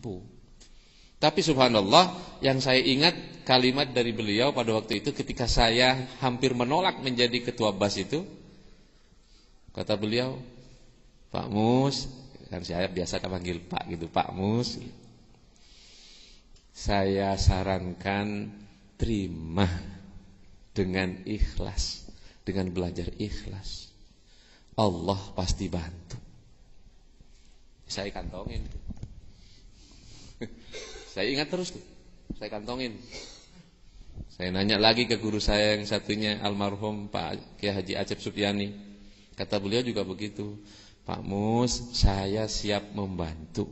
mampu. Tapi subhanallah, yang saya ingat kalimat dari beliau pada waktu itu ketika saya hampir menolak menjadi ketua BAS itu. Kata beliau, Pak Mus, kan saya biasa panggil Pak gitu, Pak Mus, saya sarankan terima dengan ikhlas, dengan belajar ikhlas. Allah pasti bantu. Saya kantongin. Saya ingat terus tuh. Saya kantongin. Saya nanya lagi ke guru saya yang satunya, almarhum Pak Kiai Haji Acep Supyani. Kata beliau juga begitu. Pak Mus, saya siap membantu.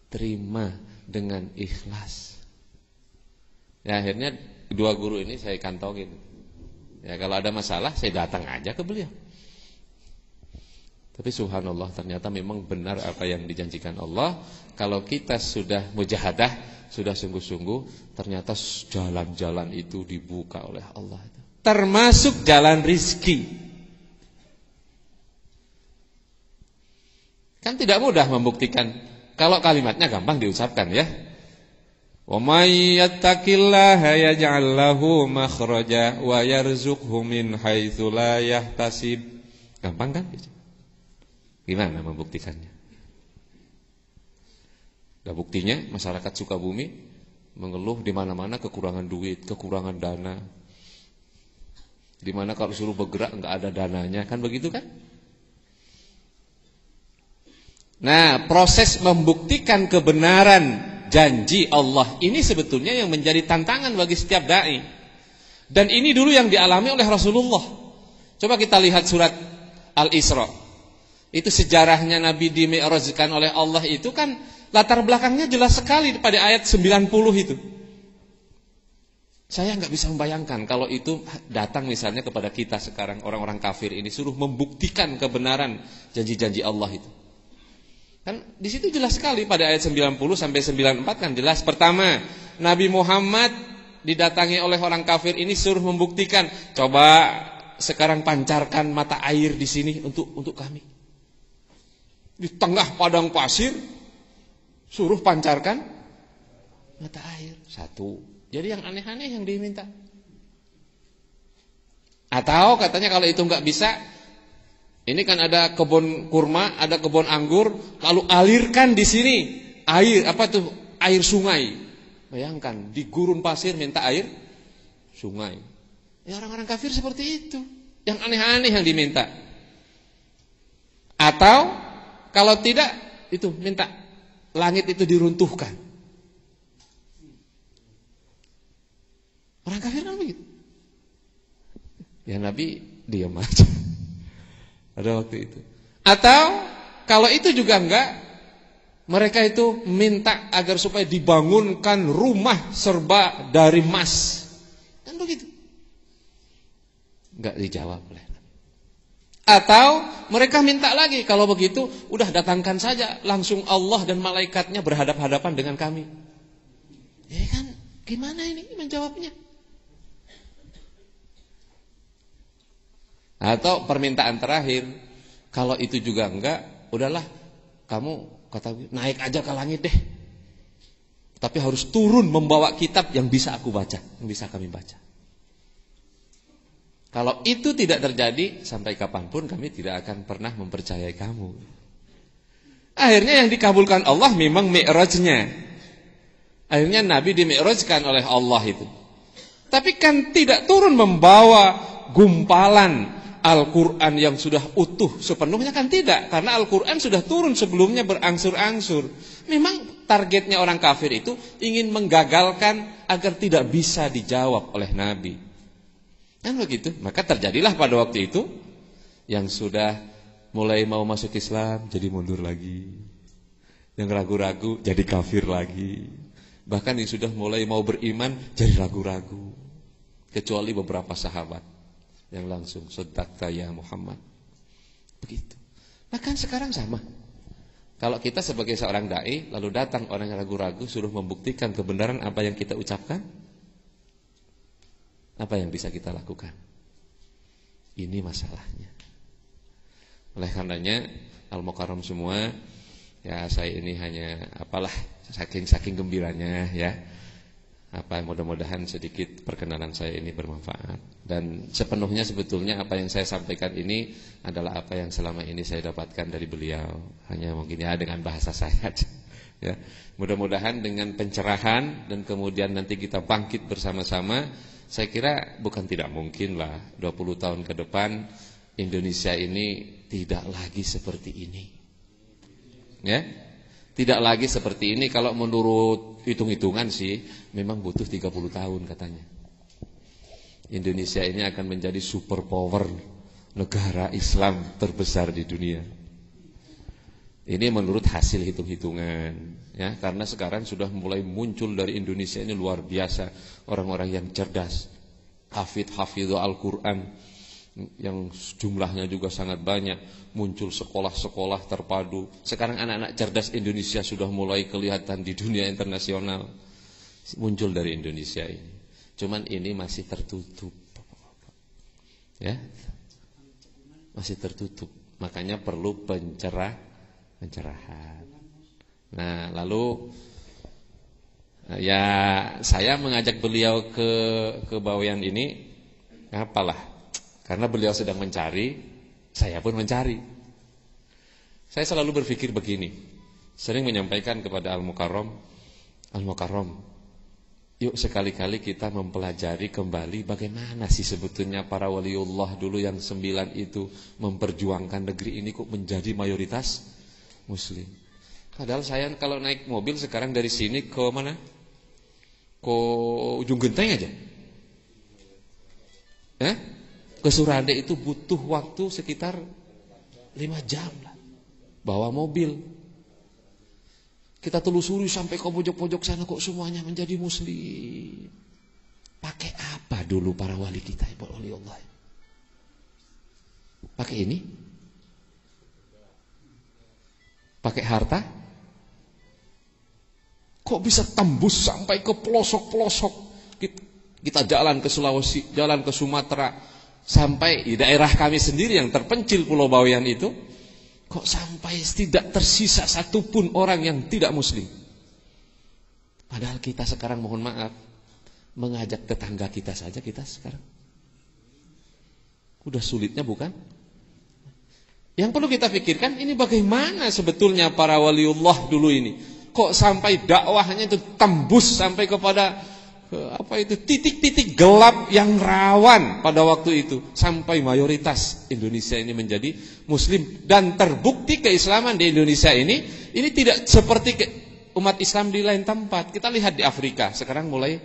Terima dengan ikhlas. Ya akhirnya dua guru ini saya kantongin. Ya kalau ada masalah saya datang aja ke beliau. Tapi subhanallah, ternyata memang benar apa yang dijanjikan Allah. Kalau kita sudah mujahadah, sudah sungguh-sungguh, ternyata jalan-jalan itu dibuka oleh Allah. Termasuk jalan rizki. Kan tidak mudah membuktikan. Kalau kalimatnya gampang diucapkan ya. Wa may yattaqillaha yaj'al lahu makhraja wa yarzuqhu min haitsu la yahtasib. Gampang kan? Gimana membuktikannya? Nah, buktinya masyarakat Sukabumi mengeluh di mana-mana kekurangan duit, kekurangan dana. Di mana kalau suruh bergerak enggak ada dananya, kan begitu kan? Nah, proses membuktikan kebenaran janji Allah ini sebetulnya yang menjadi tantangan bagi setiap dai. Dan ini dulu yang dialami oleh Rasulullah. Coba kita lihat surat Al-Isra. Itu sejarahnya Nabi dimi'rajkan oleh Allah itu kan latar belakangnya jelas sekali pada ayat 90 itu. Saya nggak bisa membayangkan kalau itu datang misalnya kepada kita sekarang orang-orang kafir ini suruh membuktikan kebenaran janji-janji Allah itu. Kan di situ jelas sekali pada ayat 90 sampai 94 kan jelas. Pertama, Nabi Muhammad didatangi oleh orang kafir ini suruh membuktikan, coba sekarang pancarkan mata air di sini untuk kami. Di tengah padang pasir suruh pancarkan mata air. Satu. Jadi yang aneh-aneh yang diminta. Atau katanya kalau itu enggak bisa, ini kan ada kebun kurma, ada kebun anggur, lalu alirkan di sini air apa tuh? Air sungai. Bayangkan di gurun pasir minta air sungai. Ya orang-orang kafir seperti itu. Yang aneh-aneh yang diminta. Atau kalau tidak, itu minta langit itu diruntuhkan. Orang kafir kan begitu. Ya Nabi diam aja. Pada waktu itu. Atau kalau itu juga enggak, mereka itu minta agar supaya dibangunkan rumah serba dari emas. Kan begitu. Enggak dijawab oleh Nabi. Atau mereka minta lagi, kalau begitu udah datangkan saja langsung Allah dan malaikatnya berhadap-hadapan dengan kami. Ya kan, gimana ini menjawabnya? Atau permintaan terakhir, kalau itu juga enggak, udahlah kamu kata naik aja ke langit deh. Tapi harus turun membawa kitab yang bisa aku baca, yang bisa kami baca. Kalau itu tidak terjadi, sampai kapanpun kami tidak akan pernah mempercayai kamu. Akhirnya yang dikabulkan Allah memang mi'rajnya. Akhirnya Nabi dimi'rajkan oleh Allah itu. Tapi kan tidak turun membawa gumpalan Al-Quran yang sudah utuh sepenuhnya, kan tidak. Karena Al-Quran sudah turun sebelumnya berangsur-angsur. Memang targetnya orang kafir itu ingin menggagalkan agar tidak bisa dijawab oleh Nabi. Kan begitu. Maka terjadilah pada waktu itu yang sudah mulai mau masuk Islam jadi mundur lagi. Yang ragu-ragu jadi kafir lagi. Bahkan yang sudah mulai mau beriman jadi ragu-ragu. Kecuali beberapa sahabat yang langsung sadaqta ya Muhammad. Begitu. Bahkan sekarang sama. Kalau kita sebagai seorang dai lalu datang orang yang ragu-ragu suruh membuktikan kebenaran apa yang kita ucapkan, apa yang bisa kita lakukan? Ini masalahnya. Oleh karenanya Al-Mukarram semua, ya saya ini hanya apalah saking gembiranya ya. Mudah-mudahan sedikit perkenalan saya ini bermanfaat. Dan sepenuhnya sebetulnya apa yang saya sampaikan ini adalah apa yang selama ini saya dapatkan dari beliau. Hanya mungkin ya dengan bahasa saya aja. Ya. Mudah-mudahan dengan pencerahan dan kemudian nanti kita bangkit bersama-sama, saya kira bukan tidak mungkin lah 20 tahun ke depan Indonesia ini tidak lagi seperti ini. Ya. Tidak lagi seperti ini. Kalau menurut hitung-hitungan sih memang butuh 30 tahun katanya. Indonesia ini akan menjadi superpower, negara Islam terbesar di dunia. Ini menurut hasil hitung-hitungan ya, karena sekarang sudah mulai muncul dari Indonesia ini luar biasa orang-orang yang cerdas, hafidh Al-Qur'an yang jumlahnya juga sangat banyak, muncul sekolah-sekolah terpadu. Sekarang anak-anak cerdas Indonesia sudah mulai kelihatan di dunia internasional, muncul dari Indonesia ini. Cuman ini masih tertutup, ya, masih tertutup. Makanya perlu pencerahan. Nah, lalu ya saya mengajak beliau ke Bawean ini, apalah? Karena beliau sedang mencari, saya pun mencari. Saya selalu berpikir begini, sering menyampaikan kepada Al-Mukarram, yuk sekali-kali kita mempelajari kembali bagaimana sih sebetulnya para waliullah dulu yang 9 itu memperjuangkan negeri ini kok menjadi mayoritas Muslim. Padahal saya kalau naik mobil sekarang dari sini ke mana? Ke ujung genteng aja. Ke Surade itu butuh waktu sekitar 5 jam lah, bawa mobil. Kita telusuri sampai ke pojok-pojok sana kok semuanya menjadi Muslim. Pakai apa dulu para wali kita, para wali Allah? Pakai ini? Pakai harta? Kok bisa tembus sampai ke pelosok-pelosok? Kita jalan ke Sulawesi, jalan ke Sumatera, sampai di daerah kami sendiri yang terpencil Pulau Bawean itu, kok sampai tidak tersisa satupun orang yang tidak Muslim. Padahal kita sekarang mohon maaf, mengajak tetangga kita saja kita sekarang udah sulitnya, bukan? Yang perlu kita pikirkan ini bagaimana sebetulnya para waliullah dulu ini, kok sampai dakwahnya itu tembus sampai kepada titik-titik gelap yang rawan pada waktu itu, sampai mayoritas Indonesia ini menjadi Muslim. Dan terbukti keislaman di Indonesia ini tidak seperti umat Islam di lain tempat. Kita lihat di Afrika sekarang mulai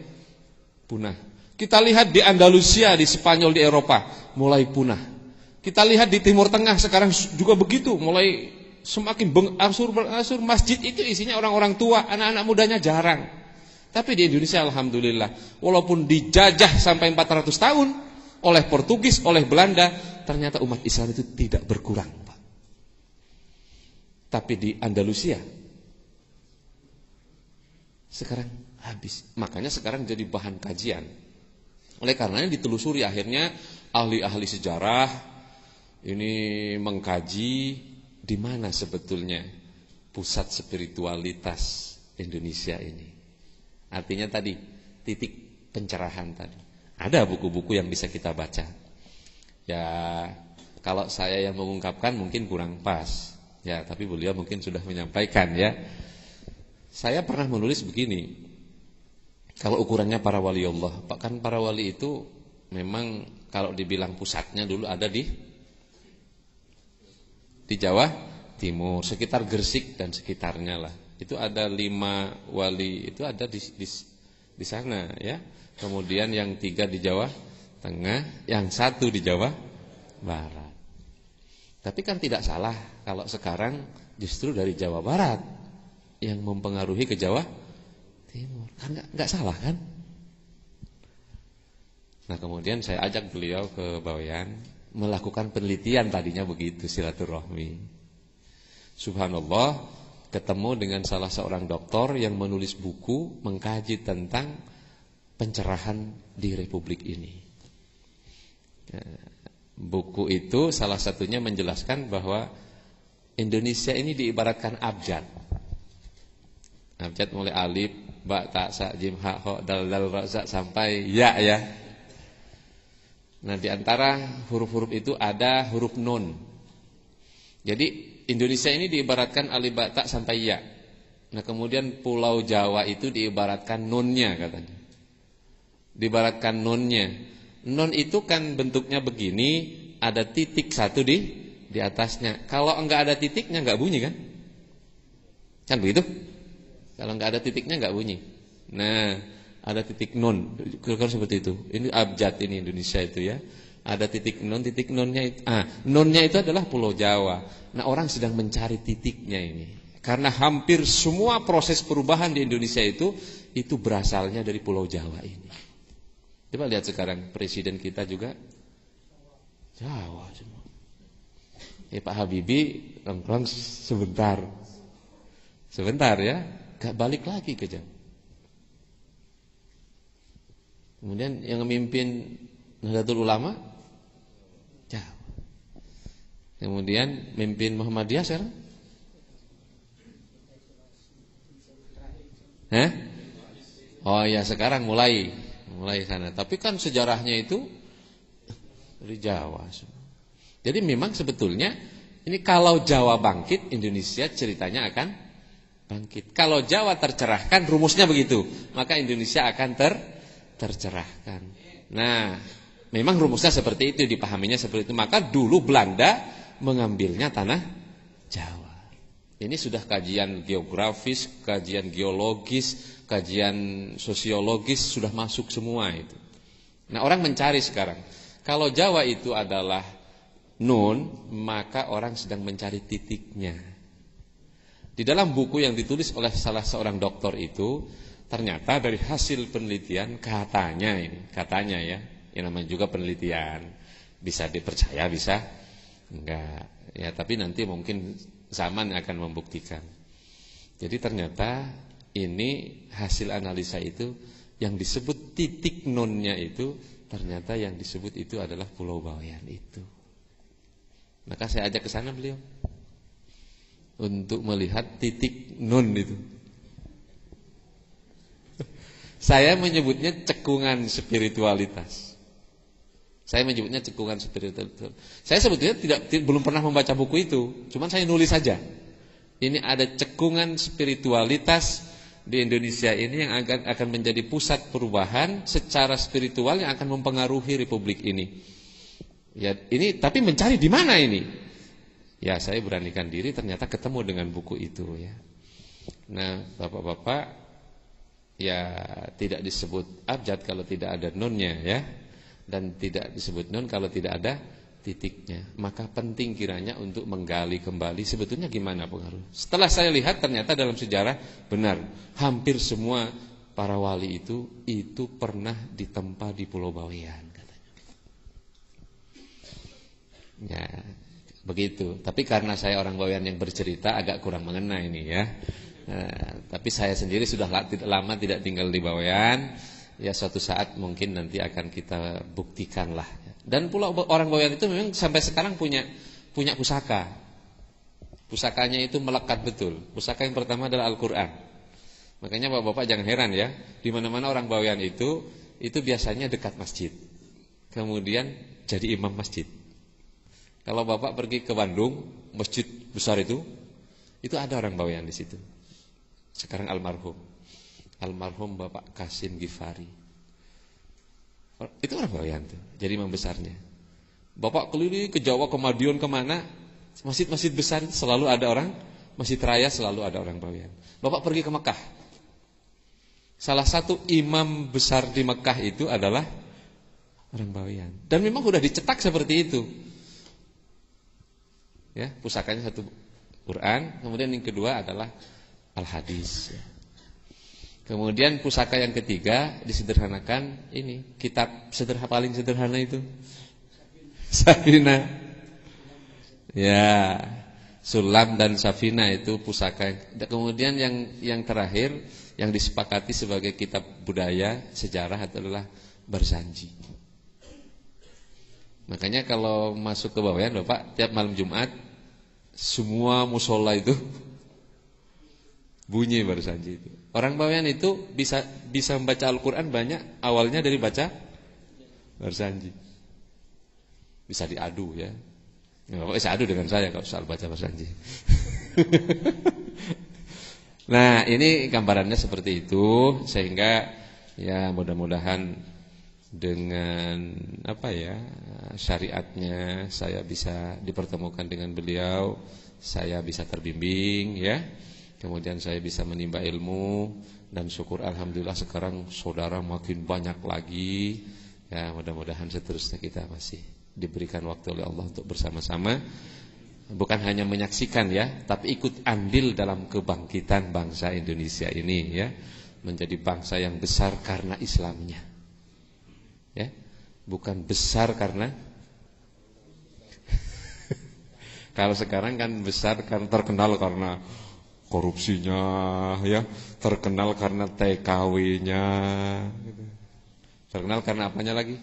punah. Kita lihat di Andalusia, di Spanyol, di Eropa mulai punah. Kita lihat di Timur Tengah sekarang juga begitu, mulai semakin berangsur masjid itu isinya orang-orang tua, anak-anak mudanya jarang. Tapi di Indonesia alhamdulillah, walaupun dijajah sampai 400 tahun oleh Portugis, oleh Belanda, ternyata umat Islam itu tidak berkurang, Pak. Tapi di Andalusia sekarang habis. Makanya sekarang jadi bahan kajian. Oleh karenanya ditelusuri, akhirnya ahli-ahli sejarah ini mengkaji di mana sebetulnya pusat spiritualitas Indonesia ini. Artinya tadi titik pencerahan tadi. Ada buku-buku yang bisa kita baca. Ya kalau saya yang mengungkapkan mungkin kurang pas. Ya tapi beliau mungkin sudah menyampaikan ya. Saya pernah menulis begini. Kalau ukurannya para wali Allah, kan para wali itu memang kalau dibilang pusatnya dulu ada di Jawa Timur, sekitar Gresik dan sekitarnya lah. Itu ada 5 wali itu ada di sana ya. Kemudian yang 3 di Jawa Tengah, yang 1 di Jawa Barat. Tapi kan tidak salah kalau sekarang justru dari Jawa Barat yang mempengaruhi ke Jawa Timur. Kan enggak salah kan? Nah, kemudian saya ajak beliau ke Bawean melakukan penelitian, tadinya begitu silaturahmi. Subhanallah, ketemu dengan salah seorang doktor yang menulis buku mengkaji tentang pencerahan di Republik ini. Buku itu salah satunya menjelaskan bahwa Indonesia ini diibaratkan abjad. Abjad mulai alif, ba, ta, sa, jim, ha, ho, dal, dal, ra, za sampai ya ya. Nah, di antara huruf-huruf itu ada huruf nun. Jadi Indonesia ini diibaratkan alif, ba, ta sampai ya. Nah, kemudian Pulau Jawa itu diibaratkan nunnya katanya. Diibaratkan nunnya. Nun itu kan bentuknya begini, ada titik satu di atasnya. Kalau enggak ada titiknya enggak bunyi kan? Kan begitu? Kalau enggak ada titiknya enggak bunyi. Nah, ada titik nun, kira-kira seperti itu. Ini abjad ini Indonesia itu ya. Ada titik nunnya itu. Nunnya itu adalah Pulau Jawa. Nah, orang sedang mencari titiknya ini. Karena hampir semua proses perubahan di Indonesia itu berasalnya dari Pulau Jawa ini. Coba lihat sekarang presiden kita juga Jawa semua. Ya Pak Habibie nongkrong sebentar. Sebentar ya, gak balik lagi ke Jawa. Kemudian yang memimpin Nahdlatul Ulama Jawa. Kemudian memimpin Muhammadiyah sekarang? Oh ya, sekarang mulai sana. Tapi kan sejarahnya itu dari Jawa. Jadi memang sebetulnya ini kalau Jawa bangkit, Indonesia ceritanya akan bangkit. Kalau Jawa tercerahkan, rumusnya begitu, maka Indonesia akan tercerahkan. Nah, memang rumusnya seperti itu, dipahaminya seperti itu. Maka dulu Belanda mengambilnya tanah Jawa. Ini sudah kajian geografis, kajian geologis, kajian sosiologis sudah masuk semua itu. Nah, orang mencari sekarang. Kalau Jawa itu adalah nun, maka orang sedang mencari titiknya. Di dalam buku yang ditulis oleh salah seorang doktor itu, ternyata dari hasil penelitian katanya ya, yang namanya juga penelitian, bisa dipercaya bisa enggak. Ya, tapi nanti mungkin zaman akan membuktikan. Jadi ternyata ini hasil analisa itu yang disebut titik nunnya itu ternyata yang disebut itu adalah Pulau Bawean itu. Maka saya ajak ke sana beliau untuk melihat titik nun itu. Saya menyebutnya cekungan spiritualitas. Saya menyebutnya cekungan spiritualitas. Saya sebetulnya belum pernah membaca buku itu, cuman saya nulis saja. Ini ada cekungan spiritualitas di Indonesia ini yang akan menjadi pusat perubahan secara spiritual yang akan mempengaruhi republik ini. Ya, ini tapi mencari di mana ini? Ya, saya beranikan diri ternyata ketemu dengan buku itu ya. Nah, Bapak-bapak, ya tidak disebut abjad kalau tidak ada nunnya ya. Dan tidak disebut nun kalau tidak ada titiknya. Maka penting kiranya untuk menggali kembali sebetulnya gimana pengaruh. Setelah saya lihat ternyata dalam sejarah benar, hampir semua para wali itu pernah ditempa di Pulau Bawean katanya. Ya, begitu. Tapi karena saya orang Bawean yang bercerita agak kurang mengena ini ya. Tapi saya sendiri sudah lama tidak tinggal di Bawean. Ya, suatu saat mungkin nanti akan kita buktikan lah. Dan Pulau orang Bawean itu memang sampai sekarang punya pusaka. Pusakanya itu melekat betul. Pusaka yang pertama adalah Al-Quran. Makanya Bapak-bapak jangan heran ya, di mana-mana orang Bawean itu biasanya dekat masjid. Kemudian jadi imam masjid. Kalau Bapak pergi ke Bandung, masjid besar itu ada orang Bawean di situ. Sekarang almarhum Bapak Kasim Gifari. Itu orang Bawean tuh, jadi imam besarnya. Bapak keliling ke Jawa, ke Madiun, kemana, masjid-masjid besar itu selalu ada orang, masjid raya selalu ada orang Bawean. Bapak pergi ke Mekah, salah satu imam besar di Mekah itu adalah orang Bawean. Dan memang sudah dicetak seperti itu. Ya, pusakanya satu Quran, kemudian yang kedua adalah Al-Hadis. Kemudian pusaka yang ketiga disederhanakan ini, kitab paling sederhana itu Safina. Ya, Sulam dan Safina itu pusaka. Kemudian yang terakhir yang disepakati sebagai kitab budaya sejarah adalah Barzanji. Makanya kalau masuk ke Bawean Bapak, tiap malam Jumat semua musola itu Bunyi Barsanji itu. Orang Bawean itu bisa membaca Al-Quran banyak awalnya dari baca Barsanji. Bisa diadu ya. Nggak bisa adu dengan saya kalau soal baca Barsanji. Nah, ini gambarannya seperti itu, sehingga ya mudah-mudahan dengan syariatnya saya bisa dipertemukan dengan beliau, saya bisa terbimbing ya. Kemudian saya bisa menimba ilmu, dan syukur alhamdulillah sekarang saudara makin banyak lagi. Ya, mudah-mudahan seterusnya kita masih diberikan waktu oleh Allah untuk bersama-sama, bukan hanya menyaksikan ya, tapi ikut andil dalam kebangkitan bangsa Indonesia ini ya, menjadi bangsa yang besar karena Islamnya. Ya, bukan besar karena kalau sekarang kan besar karena terkenal karena korupsinya ya, terkenal karena TKW-nya, terkenal karena apanya lagi?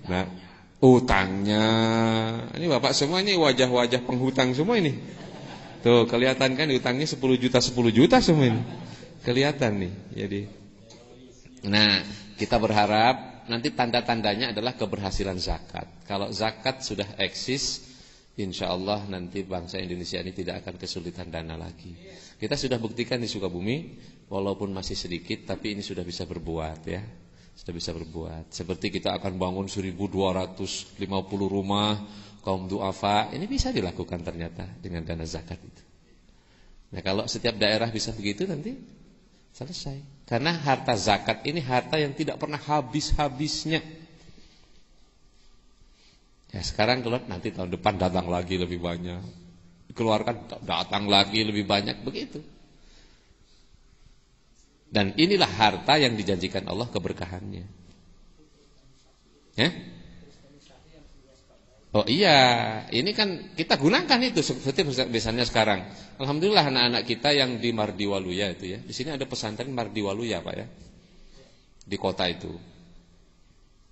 Nah, utangnya. Ini Bapak semua ini wajah-wajah penghutang semua ini. Tuh, kelihatan kan utangnya 10 juta semua ini. Kelihatan nih. Jadi nah, kita berharap nanti tanda-tandanya adalah keberhasilan zakat. Kalau zakat sudah eksis, insyaallah nanti bangsa Indonesia ini tidak akan kesulitan dana lagi. Kita sudah buktikan di Sukabumi, walaupun masih sedikit, tapi ini sudah bisa berbuat ya. Sudah bisa berbuat. Seperti kita akan bangun 1250 rumah kaum duafa, ini bisa dilakukan ternyata dengan dana zakat itu. Nah, kalau setiap daerah bisa begitu nanti selesai. Karena harta zakat ini harta yang tidak pernah habis-habisnya. Ya, sekarang keluar, nanti tahun depan datang lagi lebih banyak. Dikeluarkan, datang lagi lebih banyak, begitu. Dan inilah harta yang dijanjikan Allah keberkahannya. Ya? Oh iya, ini kan kita gunakan itu seperti misalnya sekarang. Alhamdulillah anak-anak kita yang di Mardiwaluya itu ya. Di sini ada pesantren Mardiwaluya, Pak ya. Di kota itu.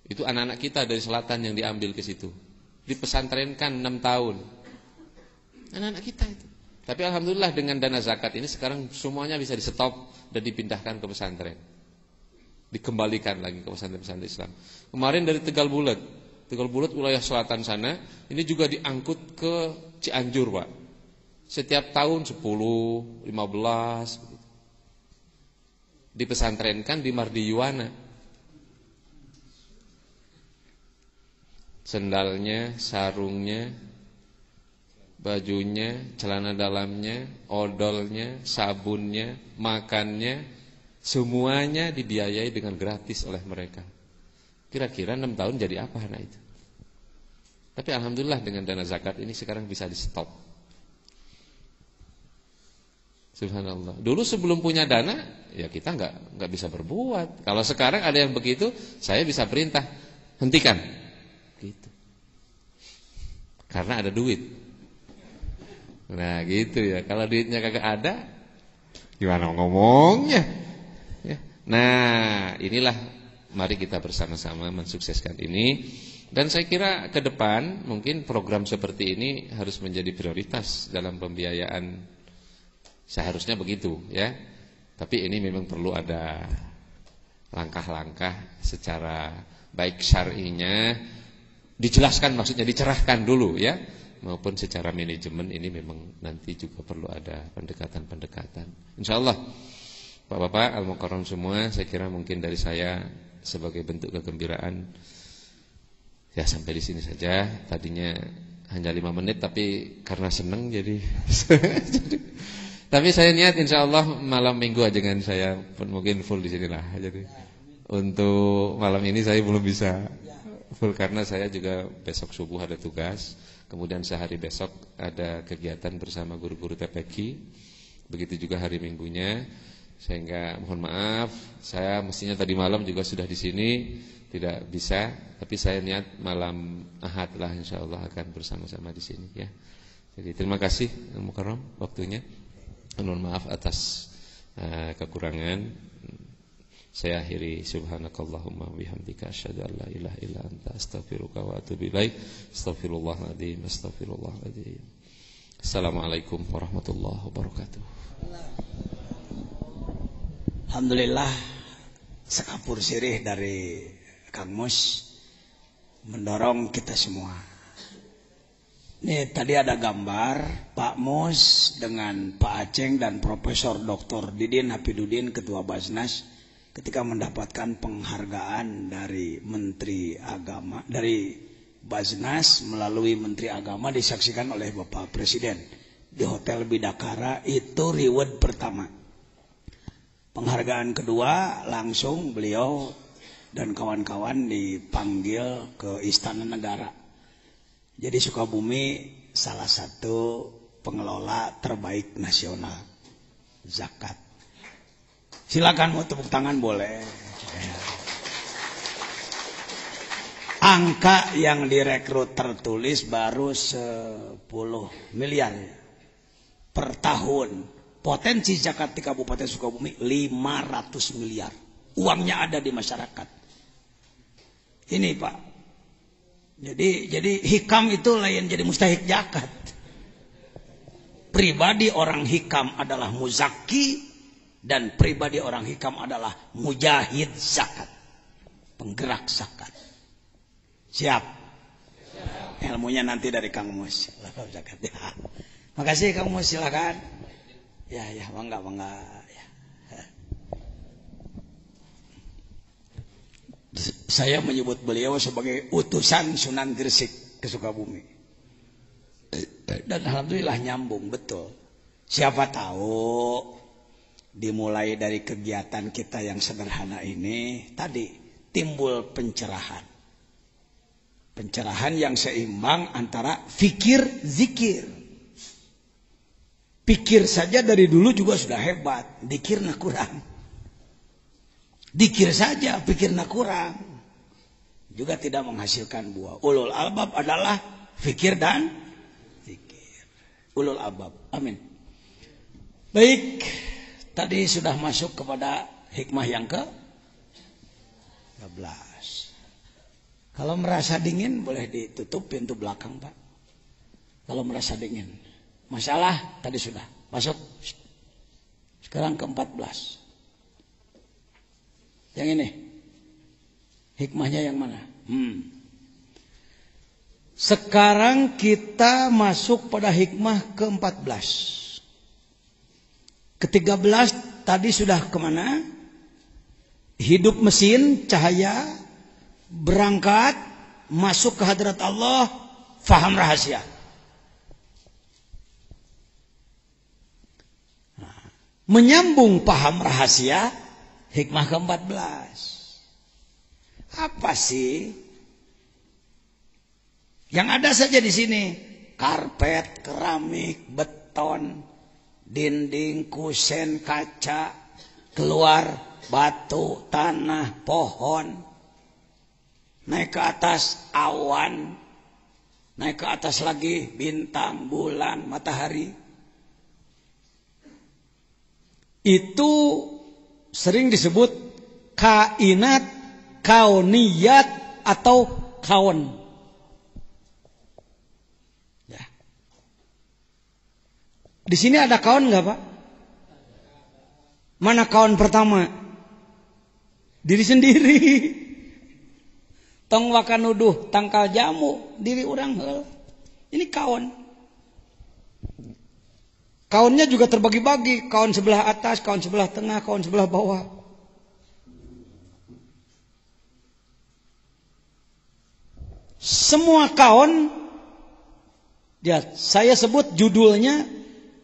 Itu anak-anak kita dari selatan yang diambil ke situ. Dipesantrenkan 6 tahun. Anak-anak kita itu. Tapi alhamdulillah dengan dana zakat ini sekarang semuanya bisa di stop dan dipindahkan ke pesantren. Dikembalikan lagi ke pesantren-pesantren Islam. Kemarin dari Tegal Bulet wilayah selatan sana, ini juga diangkut ke Cianjur, Pak. Setiap tahun 10, 15 dipesantrenkan di Mardiyuwana. Sendalnya, sarungnya, bajunya, celana dalamnya, odolnya, sabunnya, makannya, semuanya dibiayai dengan gratis oleh mereka. Kira-kira 6 tahun jadi apa anak itu? Tapi alhamdulillah dengan dana zakat ini sekarang bisa di stop. Subhanallah. Dulu sebelum punya dana, ya kita nggak bisa berbuat. Kalau sekarang ada yang begitu, saya bisa perintah, hentikan. Gitu. Karena ada duit. Nah gitu ya. Kalau duitnya kagak ada, gimana ngomongnya? Ya. Nah inilah, mari kita bersama-sama mensukseskan ini. Dan saya kira ke depan mungkin program seperti ini harus menjadi prioritas dalam pembiayaan. Seharusnya begitu ya. Tapi ini memang perlu ada langkah-langkah secara baik syar'inya dijelaskan, maksudnya dicerahkan dulu ya, maupun secara manajemen ini memang nanti juga perlu ada pendekatan-pendekatan. Insyaallah Bapak-bapak al-mukarram semua, saya kira mungkin dari saya sebagai bentuk kegembiraan ya sampai di sini saja. Tadinya hanya 5 menit tapi karena senang jadi tapi saya niat insyaallah malam minggu aja kan saya mungkin full di sinilah. Jadi untuk malam ini saya belum bisa full karena saya juga besok subuh ada tugas. Kemudian sehari besok ada kegiatan bersama guru-guru TPQ. Begitu juga hari minggunya. Sehingga mohon maaf, saya mestinya tadi malam juga sudah di sini, tidak bisa. Tapi saya niat malam Ahad lah insyaallah akan bersama-sama di sini ya. Jadi terima kasih Al-Mukarram waktunya. Mohon maaf atas kekurangan. Saya akhiri subhanakallahumma bihamdika asyhadu an la ilaha illa anta astaghfiruka wa atubu ilaik. Astaghfirullahaladzim, astaghfirullahaladzim. Assalamualaikum warahmatullahi wabarakatuh. Alhamdulillah, sekapur sirih dari Kang Mus mendorong kita semua. Ini tadi ada gambar Pak Mus dengan Pak Aceng dan Profesor Dr. Didin Hafidudin Ketua Basnas ketika mendapatkan penghargaan dari Menteri Agama, dari Basnas melalui Menteri Agama, disaksikan oleh Bapak Presiden di Hotel Bidakara. Itu reward pertama. Penghargaan kedua langsung beliau dan kawan-kawan dipanggil ke Istana Negara. Jadi Sukabumi salah satu pengelola terbaik nasional zakat. Silakan mau tepuk tangan boleh. Angka yang direkrut tertulis baru 10 miliar per tahun. Potensi zakat di Kabupaten Sukabumi 500 miliar. Uangnya ada di masyarakat. Ini Pak. Jadi hikam itu lain jadi mustahik zakat. Pribadi orang hikam adalah muzaki dan pribadi orang hikam adalah mujahid zakat. Penggerak zakat. Siap. Ilmunya nanti dari Kang Mus. Makasih Kang Mus, silakan. Ya, bangga. Ya. Saya menyebut beliau sebagai utusan Sunan Gresik ke Sukabumi. Dan alhamdulillah nyambung betul. Siapa tahu dimulai dari kegiatan kita yang sederhana ini tadi timbul pencerahan. Pencerahan yang seimbang antara fikir zikir. Pikir saja dari dulu juga sudah hebat, dikirna kurang. Dikir saja, pikirna kurang. Juga tidak menghasilkan buah. Ulul albab adalah fikir dan zikir. Ulul albab. Amin. Baik, tadi sudah masuk kepada hikmah yang ke-13. Kalau merasa dingin boleh ditutup pintu belakang Pak. Kalau merasa dingin. Masalah tadi sudah masuk. Sekarang ke-14. Yang ini. Hikmahnya yang mana? Sekarang kita masuk pada hikmah ke-14. Ke-13 tadi sudah kemana? Hidup mesin, cahaya, berangkat, masuk ke hadirat Allah, faham rahasia. Menyambung paham rahasia, hikmah ke-14. Apa sih? Yang ada saja di sini, karpet, keramik, beton, dinding, kusen, kaca, keluar, batu, tanah, pohon. Naik ke atas awan, naik ke atas lagi bintang, bulan, matahari. Itu sering disebut kainat, kauniyat atau kaun. Ya. Di sini ada kaun nggak Pak? Mana kaun pertama? Diri sendiri. Tong wakan nuduh tangkal jamu diri orang heul. Ini kaun. Kaunnya juga terbagi-bagi, kaun sebelah atas, kaun sebelah tengah, kaun sebelah bawah. Semua kaun, ya saya sebut judulnya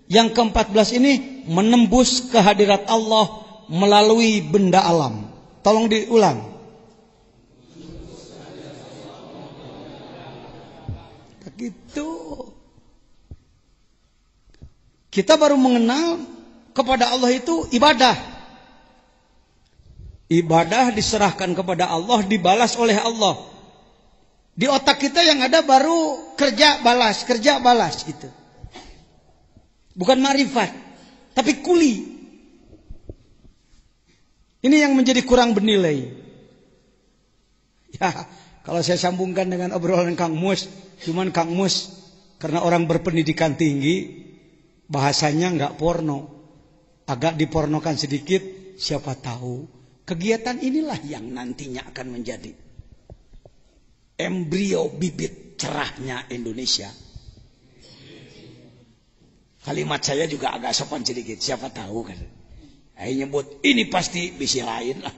yang ke-14 ini menembus kehadirat Allah melalui benda alam. Tolong diulang. Gitu. Kita baru mengenal kepada Allah itu ibadah. Ibadah diserahkan kepada Allah, dibalas oleh Allah. Di otak kita yang ada baru kerja balas gitu. Bukan marifat, tapi kuli. Ini yang menjadi kurang bernilai. Ya, kalau saya sambungkan dengan obrolan Kang Mus, cuman Kang Mus karena orang berpendidikan tinggi bahasanya nggak porno, agak dipornokan sedikit, siapa tahu kegiatan inilah yang nantinya akan menjadi embrio bibit cerahnya Indonesia. Kalimat saya juga agak sopan sedikit, siapa tahu kan. Saya nyebut ini pasti bisi lain lah,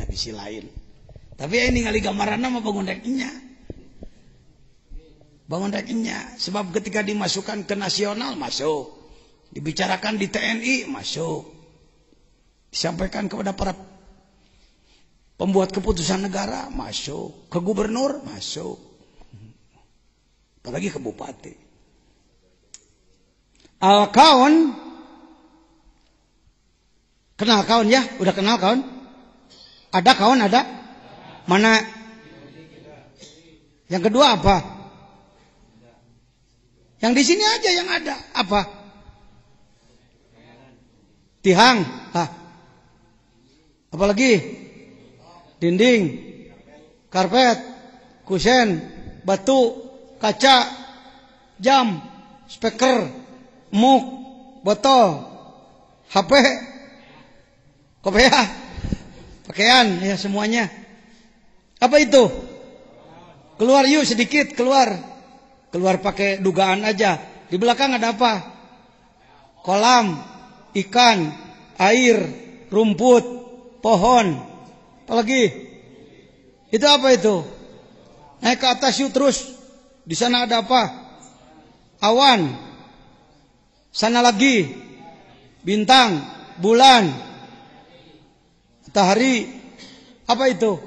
bisi lain. Tapi ini ngali gambaran nama bangun rekennya. Bangun rekennya. Sebab ketika dimasukkan ke nasional masuk. Dibicarakan di TNI masuk. Disampaikan kepada para pembuat keputusan negara masuk. Ke gubernur masuk. Apalagi ke bupati. Al-kaun. Kenal kaun ya? Udah kenal kaun? Ada kaun ada? Mana? Yang kedua apa? Yang di sini aja yang ada apa? Tihang, apalagi dinding, karpet, kusen, batu, kaca, jam, speaker, muk, botol, HP, kopiah, pakaian, ya semuanya. Apa itu? Keluar yuk sedikit, keluar pakai dugaan aja. Di belakang ada apa? Kolam, ikan, air, rumput, pohon. Apalagi? Itu apa itu? Naik ke atas yuk terus. Di sana ada apa? Awan. Sana lagi. Bintang, bulan, matahari. Apa itu?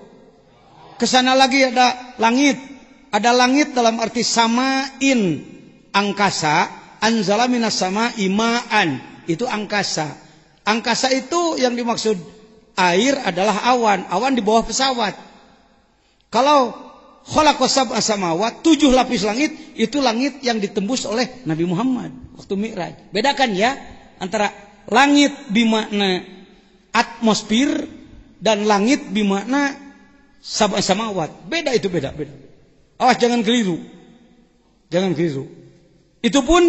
Kesana lagi ada langit. Ada langit dalam arti samain, angkasa. Anzala minas sama imaan. Itu angkasa. Angkasa itu yang dimaksud air adalah awan. Awan di bawah pesawat. Kalau khalaqas sab'a samawat, 7 lapis langit, itu langit yang ditembus oleh Nabi Muhammad waktu Mi'raj. Bedakan ya antara langit bimakna atmosfer dan langit bimakna sab'a samawat. Beda itu, beda. Awas jangan keliru. Jangan keliru. Itu pun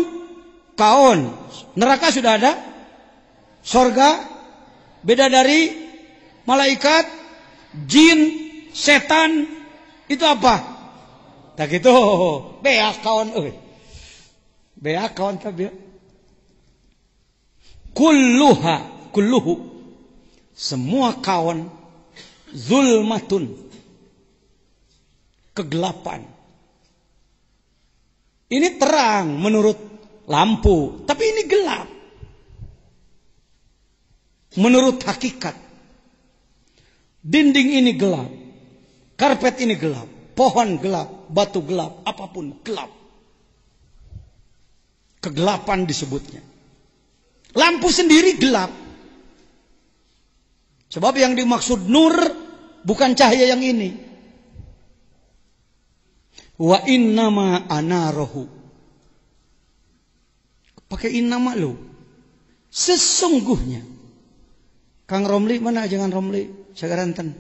kaun. Neraka sudah ada. Sorga beda dari malaikat, jin, setan. Itu apa? Tak gitu. Beak kawan. Beak kawan tapi. Kulluhu. Semua kawan zulmatun. Kegelapan. Ini terang menurut lampu, tapi ini gelap. Menurut hakikat. Dinding ini gelap. Karpet ini gelap. Pohon gelap. Batu gelap. Apapun gelap. Kegelapan disebutnya. Lampu sendiri gelap. Sebab yang dimaksud nur bukan cahaya yang ini. Wa innama anarohu. Pakai innama lo. Sesungguhnya. Kang Romli mana jangan Romli? Sagaranten.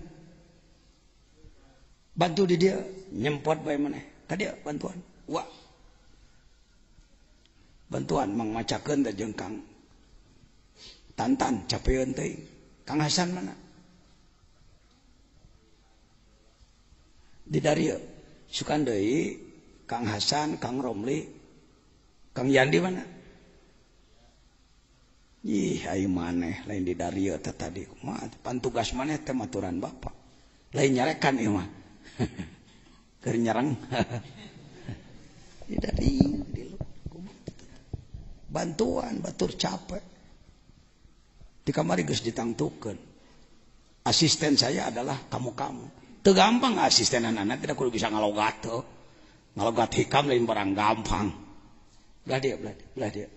Bantu di dia nyempot bae mana? Tadi bantuan. Wah. Bantuan mangmacakeun da jeung Kang Tantan capeun teh. Kang Hasan mana? Di dari sukan deui Kang Hasan, Kang Romli, Kang Yandi mana? Ih, ayo maneh lain di dari teh tadi. Kumaha pantugas maneh teh maturan Bapak. Lain nyarekan ieu mah. Keur nyerang. Di dari bantuan batur capek. Di kamari geus ditangtukeun. Asisten saya adalah kamu-kamu. Teu gampang asistenan anak tidak kudu bisa ngalogat tuh. Ngalogat hikam lain barang gampang. Belah dia.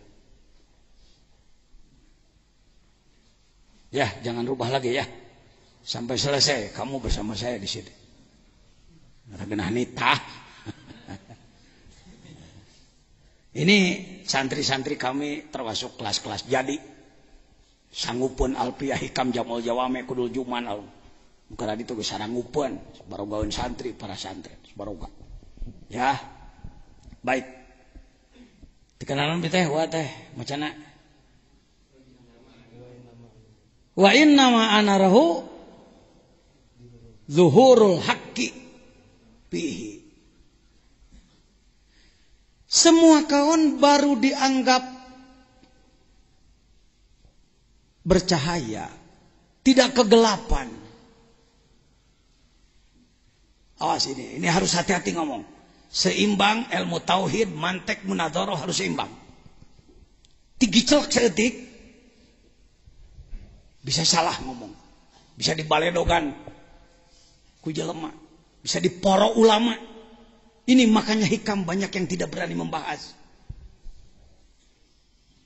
Ya, jangan rubah lagi ya. Sampai selesai kamu bersama saya di sini. Ragenah nitah. Ini santri-santri kami termasuk kelas-kelas jadi. Sanggupun alfiah hikam jamul jawame kudul juman al. Bukan tadi itu sarangupan barogaun santri para santri baroga. Ya. Baik. Dikenalan teh wa teh macana. Wa inna ma anarahu zuhurul haqqi fihi. Semua kawan baru dianggap bercahaya, tidak kegelapan. Awas ini harus hati-hati ngomong. Seimbang ilmu tauhid, mantek, munadzarah harus seimbang. Tigicelak seetik bisa salah ngomong, bisa dibaledogan ku jelema, bisa diporo ulama. Ini makanya hikam banyak yang tidak berani membahas.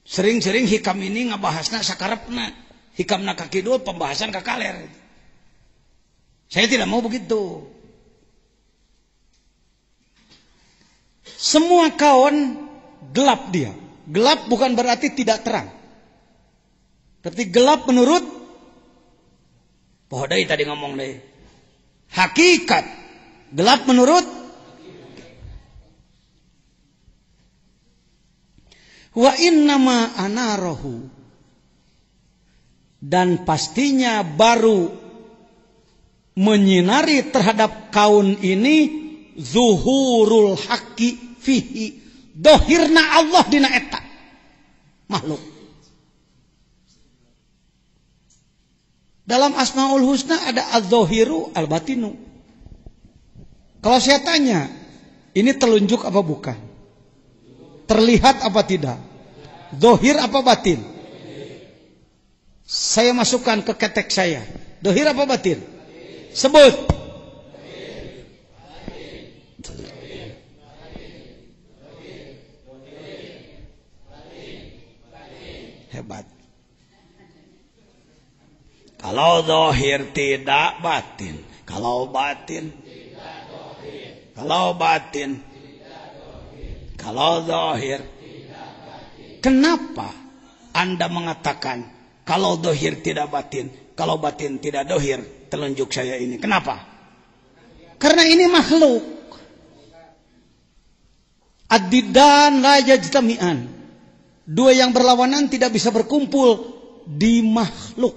Sering-sering hikam ini ngabahasna sakarepna, hikamna ka kidul, pembahasan ka kaler. Saya tidak mau begitu. Semua kawan gelap dia. Gelap bukan berarti tidak terang. Tapi gelap menurut Pohodai tadi ngomong deh. Hakikat. Gelap menurut wa innama anarahu, dan pastinya baru menyinari terhadap kaun ini zuhurul haqqi fihi, dohirna Allah dina eta makhluk. Dalam Asmaul Husna ada az-zahiru al-batinu. Kalau saya tanya, ini telunjuk apa bukan? Terlihat apa tidak? Dohir apa batin? Saya masukkan ke ketek saya. Dohir apa batin? Sebut. Hebat. Kalau dohir tidak batin. Kalau batin. Kalau batin. Kalau zahir, kenapa Anda mengatakan kalau zahir tidak batin, kalau batin tidak zahir, telunjuk saya ini? Kenapa? Karena ini makhluk. Ad-diddan la yajtami'an. Dua yang berlawanan tidak bisa berkumpul di makhluk.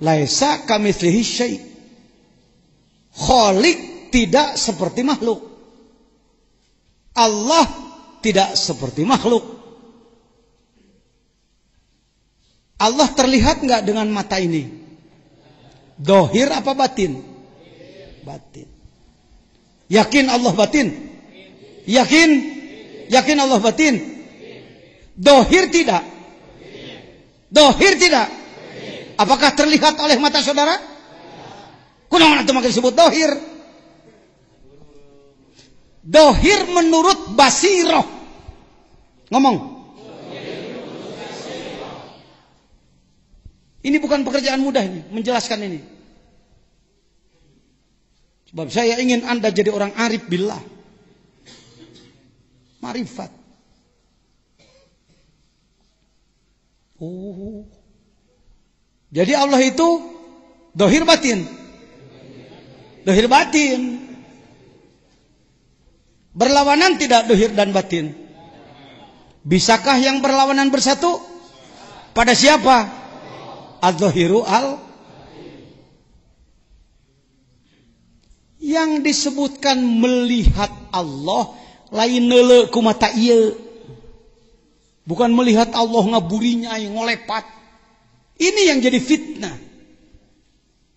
Laisa kamitslihi syai'. Khalik tidak seperti makhluk. Allah tidak seperti makhluk. Allah terlihat enggak dengan mata ini? Dohir apa batin? Batin. Yakin Allah batin? Yakin? Yakin Allah batin? Dohir tidak? Dohir tidak? Apakah terlihat oleh mata saudara? Kunaon atuh makin disebut dohir? Dohir menurut basiroh. Ngomong. Ini bukan pekerjaan mudah ini, menjelaskan ini. Sebab saya ingin Anda jadi orang arif billah. Marifat. Oh. Jadi Allah itu dohir batin. Dohir batin. Berlawanan tidak dohir dan batin? Bisakah yang berlawanan bersatu? Pada siapa? Az-zahiru al. Yang disebutkan melihat Allah lain neuleuh ku mata ieu. Bukan melihat Allah ngaburinya ngolepat. Ini yang jadi fitnah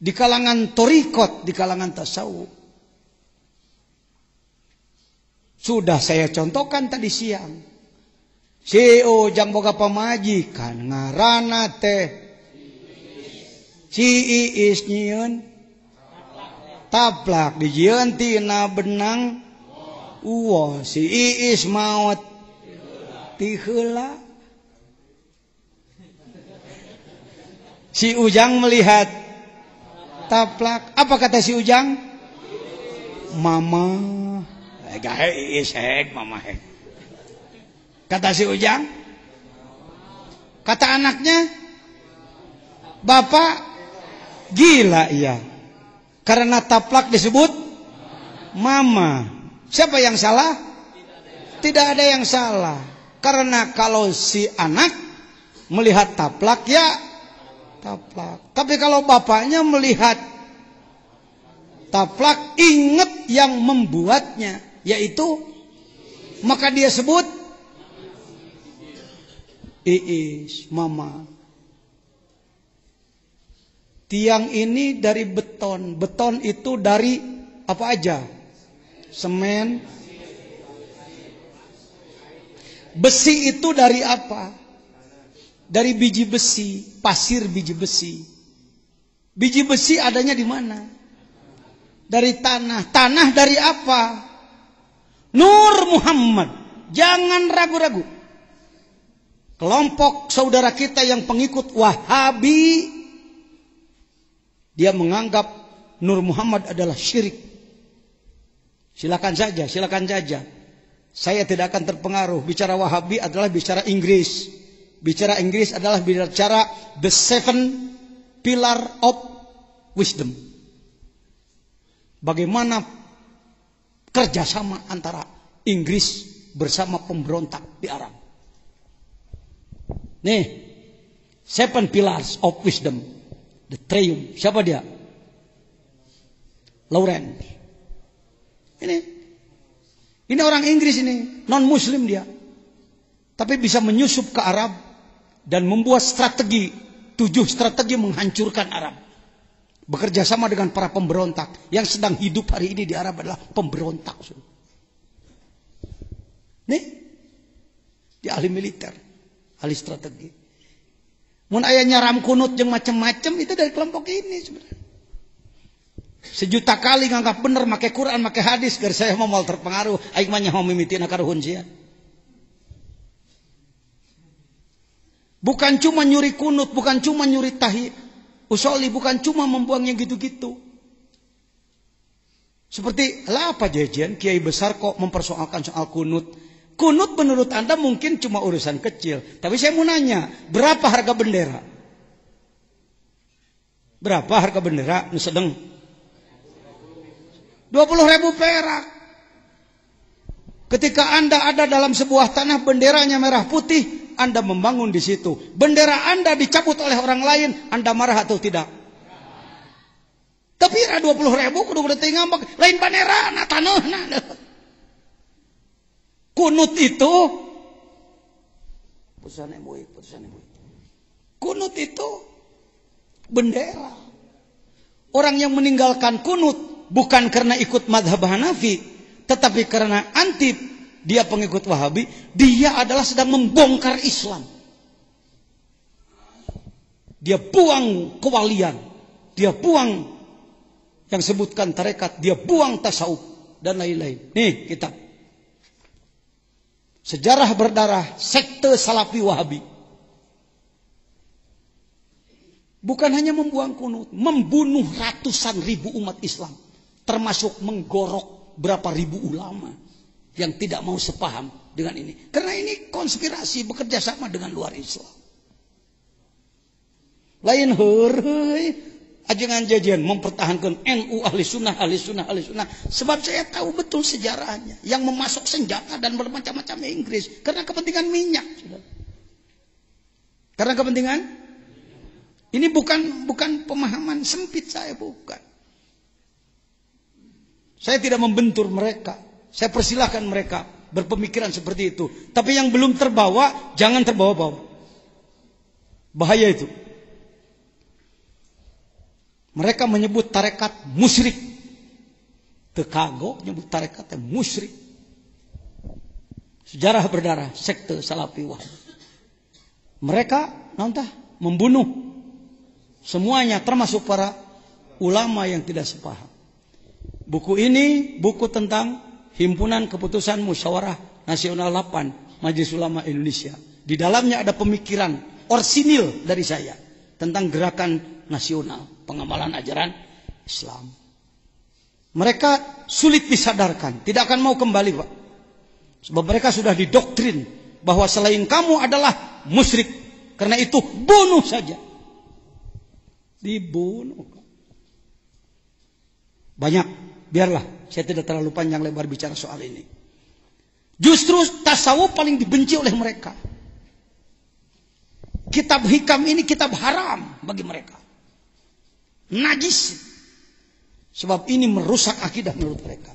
di kalangan torikot, di kalangan tasawuf. Sudah saya contohkan tadi siang. Si Ujang boga pamajikan ngaranna teh si Iis nyieun taplak dijieun tina benang uwo si Iis maot ti heula. Si Ujang melihat taplak. Apa kata si Ujang? Mama. Gahe Iis hek mama hek. Kata si Ujang. Kata anaknya, Bapak gila iya. Karena taplak disebut Mama. Siapa yang salah? Tidak ada yang salah. Karena kalau si anak melihat taplak ya taplak. Tapi kalau bapaknya melihat taplak, ingat yang membuatnya, yaitu maka dia sebut Iis, mama. Tiang ini dari beton. Beton itu dari apa aja? Semen. Besi itu dari apa? Dari biji besi, pasir biji besi. Biji besi adanya di mana? Dari tanah. Tanah dari apa? Nur Muhammad. Jangan ragu-ragu. Kelompok saudara kita yang pengikut Wahabi, dia menganggap Nur Muhammad adalah syirik. Silakan saja, silakan saja. Saya tidak akan terpengaruh. Bicara Wahabi adalah bicara Inggris. Bicara Inggris adalah bicara the seven pillar of wisdom. Bagaimana kerjasama antara Inggris bersama pemberontak di Arab. Nih, seven pillars of wisdom. The triumph. Siapa dia? Lawrence. Ini orang Inggris ini, non Muslim dia, tapi bisa menyusup ke Arab dan membuat strategi, 7 strategi menghancurkan Arab. Bekerja sama dengan para pemberontak yang sedang hidup hari ini di Arab adalah pemberontak. Nih, dia ahli militer, ahli strategi. Mun aya nyaram kunut jeung macam-macam itu dari kelompok ini sebenarnya. Sejuta kali nganggap bener make Quran, make hadis, gar saya mau terpengaruh, aing mah nyaho mimitina karuhun sia. Bukan cuma nyuri kunut, bukan cuma nyuri tahi usoli, bukan cuma membuangnya gitu-gitu. Seperti lah apa jajan kiai besar kok mempersoalkan soal kunut. Kunut menurut Anda mungkin cuma urusan kecil, tapi saya mau nanya, berapa harga bendera? Berapa harga bendera? Nu sedeng 20.000 perak. Ketika Anda ada dalam sebuah tanah benderanya merah putih, Anda membangun di situ. Bendera Anda dicabut oleh orang lain, Anda marah atau tidak? Tapi 20.000 kudu ngambek, lain bendera na taneuhna. Kunut itu kunut itu bendera. Orang yang meninggalkan kunut bukan karena ikut madhab Hanafi, tetapi karena anti dia pengikut Wahabi, dia adalah sedang membongkar Islam. Dia buang kewalian, dia buang yang sebutkan tarekat, dia buang tasawuf dan lain-lain. Nih kitab Sejarah Berdarah Sekte Salafi Wahabi. Bukan hanya membuang kunut, membunuh ratusan ribu umat Islam, termasuk menggorok berapa ribu ulama yang tidak mau sepaham dengan ini. Karena ini konspirasi, bekerja sama dengan luar Islam. Lain heureui ajengan jajan mempertahankan NU ahli sunnah. Sebab saya tahu betul sejarahnya, yang memasok senjata dan bermacam-macam Inggris karena kepentingan minyak. Karena kepentingan ini bukan pemahaman sempit saya, bukan. Saya tidak membentur mereka. Saya persilahkan mereka berpemikiran seperti itu. Tapi yang belum terbawa, jangan terbawa-bawa. Bahaya itu. Mereka menyebut tarekat musyrik. Tekago menyebut tarekatnya musyrik. Sejarah Berdarah Sekte Salafi Wahabi. Mereka membunuh semuanya, termasuk para ulama yang tidak sepaham. Buku ini buku tentang Himpunan Keputusan Musyawarah Nasional 8 Majelis Ulama Indonesia. Di dalamnya ada pemikiran orsinil dari saya tentang gerakan nasional pengamalan ajaran Islam. Mereka sulit disadarkan, tidak akan mau kembali, Pak. Sebab mereka sudah didoktrin bahwa selain kamu adalah musyrik. Karena itu bunuh saja. Dibunuh. Banyak, biarlah saya tidak terlalu panjang lebar bicara soal ini. Justru tasawuf paling dibenci oleh mereka. Kitab hikam ini kitab haram bagi mereka. Najis. Sebab ini merusak akidah menurut mereka.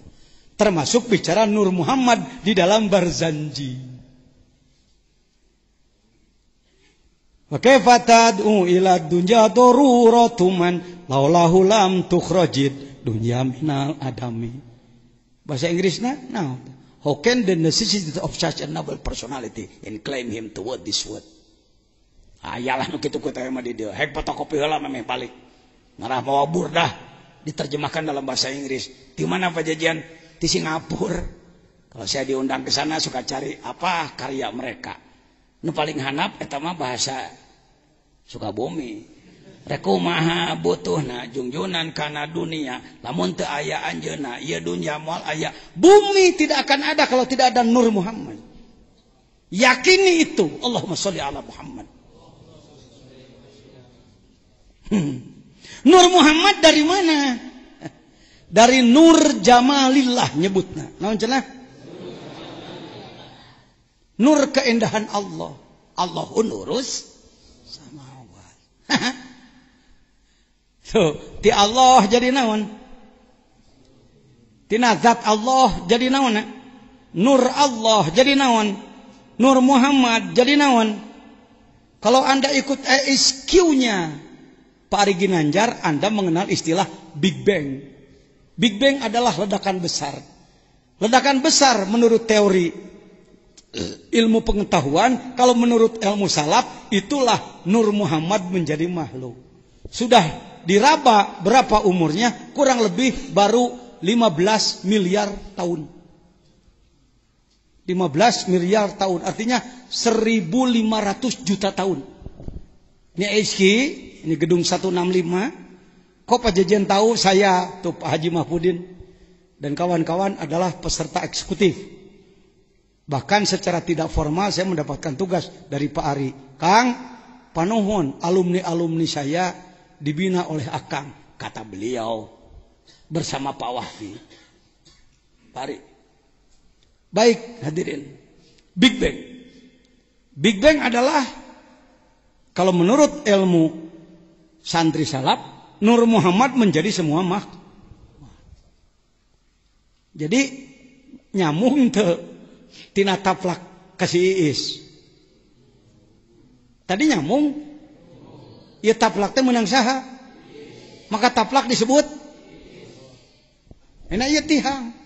Termasuk bicara Nur Muhammad di dalam Barzanji. Wa kaifa tad'u ila dunya daruratuman laulahu lam tukhrajid dunya minal adami. Bahasa Inggrisnya, now, how can the necessity of such a noble personality and claim him to word this word? Ayalah nu kitu ku teh mah di dieu. Hek fotokopi heula memeh balik. Ngarah mawa burdah diterjemahkan dalam bahasa Inggris. Di mana Pajajian? Di Singapura. Kalau saya diundang ke sana suka cari apa karya mereka. Nu paling handap eta mah bahasa Sukabumi. Rek kumaha butuhna jungjunan kana dunia lamun teu aya anjeunna ieu dunya moal aya. Bumi tidak akan ada kalau tidak ada Nur Muhammad. Yakini itu. Allahumma sholli ala Muhammad. Nur Muhammad dari mana? Dari Nur Jamalillah nyebutna. Naon cenah? Nur keindahan Allah. Allahu nurus samawat. Tuh, ti Allah jadi naon? Tina zat Allah jadi naon? Nur Allah jadi naon? Nur Muhammad jadi naon? Kalau Anda ikut ISQ-nya Pak Ari Ginanjar, Anda mengenal istilah Big Bang. Big Bang adalah ledakan besar. Ledakan besar menurut teori ilmu pengetahuan, kalau menurut ilmu salaf itulah Nur Muhammad menjadi makhluk. Sudah diraba berapa umurnya? Kurang lebih baru 15 miliar tahun. 15 miliar tahun, artinya 1.500 juta tahun. Ini ISQ, ini gedung 165. Kok Pak Jajan tahu saya tuh Pak Haji Mahfudin dan kawan-kawan adalah peserta eksekutif. Bahkan secara tidak formal saya mendapatkan tugas dari Pak Ari. Kang, panuhun alumni-alumni saya dibina oleh Akang. Kata beliau bersama Pak Wahdi. Pak Ari. Baik hadirin. Big Bang. Big Bang adalah kalau menurut ilmu santri salaf, Nur Muhammad menjadi semua makhluk. Jadi nyambung te tina taplak kasih Iis. Tadi nyambung. Ya taplak teh menang saha? Maka taplak disebut enak ieu tihang.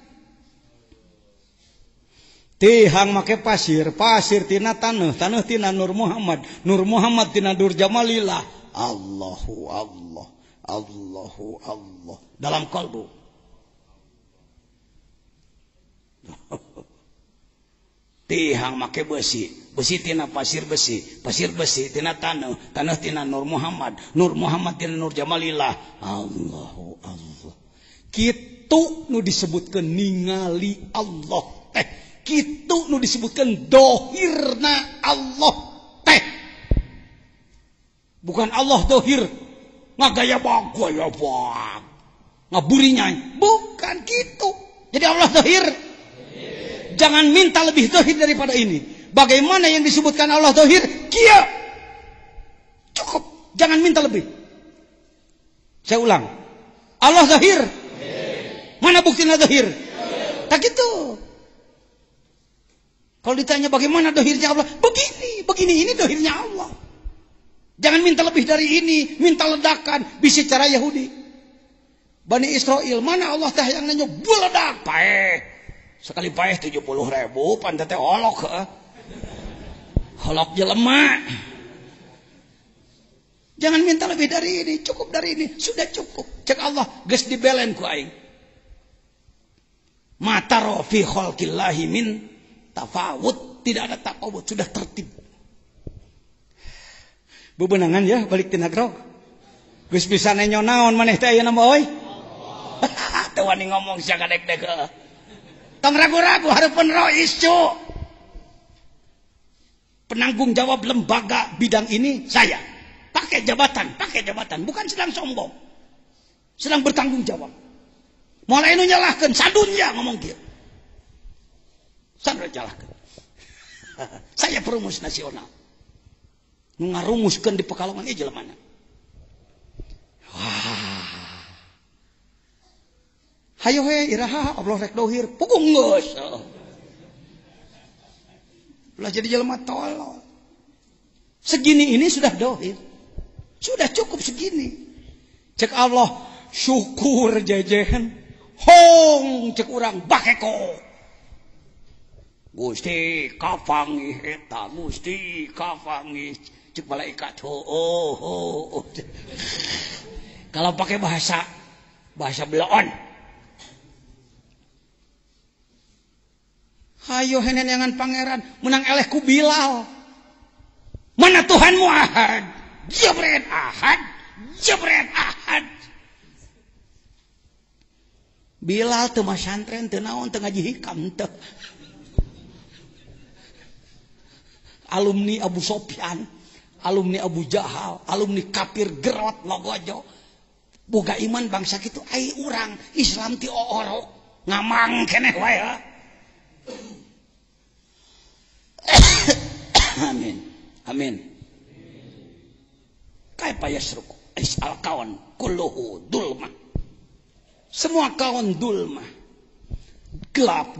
Tihang make pasir, pasir tina taneuh, taneuh tina Nur Muhammad, Nur Muhammad tina Nur Jamalillah. Allahu Allah, Allahu Allah dalam kalbu. Tihang make besi, besi tina pasir besi, pasir besi tina taneuh, taneuh tina Nur Muhammad, Nur Muhammad tina Nur Jamalillah. Allahu Allah. Kitu nu disebutkeun ningali Allah teh. Kitu nu disebutkeun dohirna Allah teh. Bukan Allah dohir ngagaya bag, ngaburinya. Bukan gitu. Jadi Allah dohir. Jangan minta lebih dohir daripada ini. Bagaimana yang disebutkan Allah dohir? Kia. Cukup. Jangan minta lebih. Saya ulang. Allah dohir. Mana buktinya dohir? Tak gitu. Kalau ditanya bagaimana dohirnya Allah? Begini. Begini. Ini dohirnya Allah. Jangan minta lebih dari ini. Minta ledakan. Bisa cara Yahudi. Bani Israel. Mana Allah teh yang nanya buledak. Paeh. Sekali paeh 70.000, pantai teh holok, holok jelema. Jangan minta lebih dari ini, cukup dari ini, sudah cukup. Cek Allah, geus dibelen ku aing. Mata fi khalqillahi min tafawut, tidak ada tafawut, sudah tertib. Bebenangan ya balik tina grog. Geus bisa nenyo naon maneh teh ayeuna mah euy. Teu wani ngomong sia kadek-dek. Tong ragu-ragu hareupeun rois cu. Penanggung jawab lembaga bidang ini saya. Pakai jabatan, bukan sedang sombong. Sedang bertanggung jawab. Mulai nu nyalahkeun sadunya ngomong kieu. Sandra nyalahkeun. Saya perumus nasional. Nu ngarumuskeun di Pekalongan ieu jelemana. Wah. Hayo he iraha Allah rek dohir, pukung geus. Ulah jadi jelema tolol. Segini ini sudah dohir. Sudah cukup segini. Cek Allah, syukur jejen. Hong cek urang bakeko. Gusti kapangi eta, Gusti kapangi cek malaikat. Oh. Kalau pakai bahasa beloon. Hayo henenangan pangeran menang eleh ku Bilal. Mana Tuhanmu Ahad? Jabret Ahad. Bilal teu masantren teu naon teu ngaji hikam teu. Alumni Abu Sofyan, alumni Abu Jahal, alumni kafir gerot logojo. Boga iman bangsa kitu ai urang Islam ti orok ngamang keneh wae. Amin. Kaifa yasruku isal kawan kulluhu dulma. Semua kawan dulma. Gelap.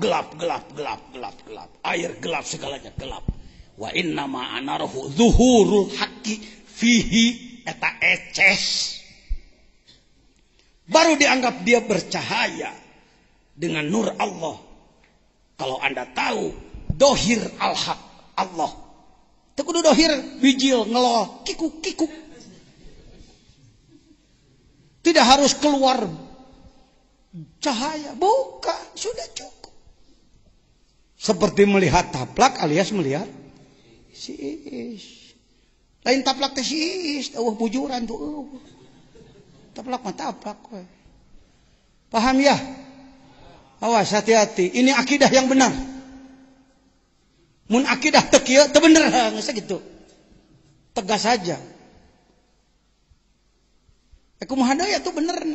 Air gelap segalanya gelap. Wa inna ma anarahu zuhurul haqqi fihi eta eces. Baru dianggap dia bercahaya dengan nur Allah. Kalau Anda tahu dohir al-haq Allah. Teu kudu dohir bijil ngelol kikuk. Tidak harus keluar cahaya, bukan, sudah cukup. Seperti melihat taplak alias melihat sis. Lain taplak teh sis, bujuran tuh. Taplak mah taplak we. Paham ya? Awas hati-hati, ini akidah yang benar. Mun akidah teu kieu teu bener geus gitu. Tegas saja. Kumaha deui atuh benerna.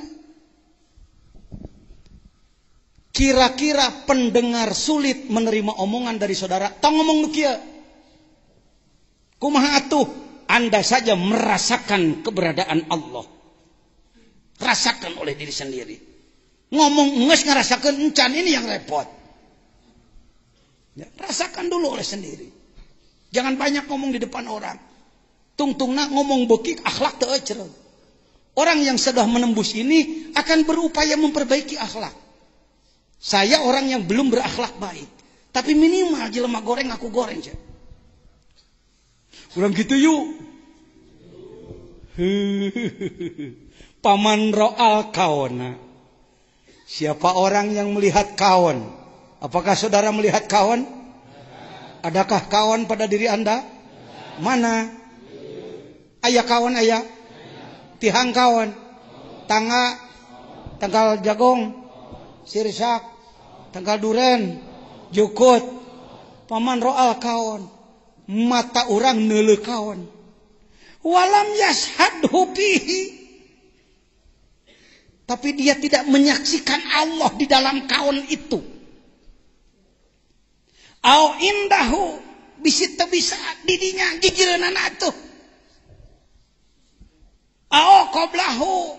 Kira-kira pendengar sulit menerima omongan dari saudara, tong ngomong nu kieu. Kumaha atuh? Anda saja merasakan keberadaan Allah. Rasakan oleh diri sendiri. Ngomong ngeus ngarasakeun encan, ini yang repot. Ya, rasakan dulu oleh sendiri. Jangan banyak ngomong di depan orang. Tungtungna ngomong beuki akhlak teu ecereug. Orang yang sudah menembus ini akan berupaya memperbaiki akhlak. Saya orang yang belum berakhlak baik, tapi minimal jelema goreng aku goreng aja. Urang gitu yuk. Paman ro'al kaona. Siapa orang yang melihat kawan? Apakah saudara melihat kawan? Adakah kawan pada diri Anda? Mana? Aya kawan aya? Tihang kawan, tanggal jagong, sirsak, tanggal duren, jukut, paman roal kawan, mata orang neuleuh kawan. Walam yashhadhu fihi. Tapi dia tidak menyaksikan Allah di dalam kawan itu. Au indahu bisa didinya gigireunana atuh. Ao qoblahu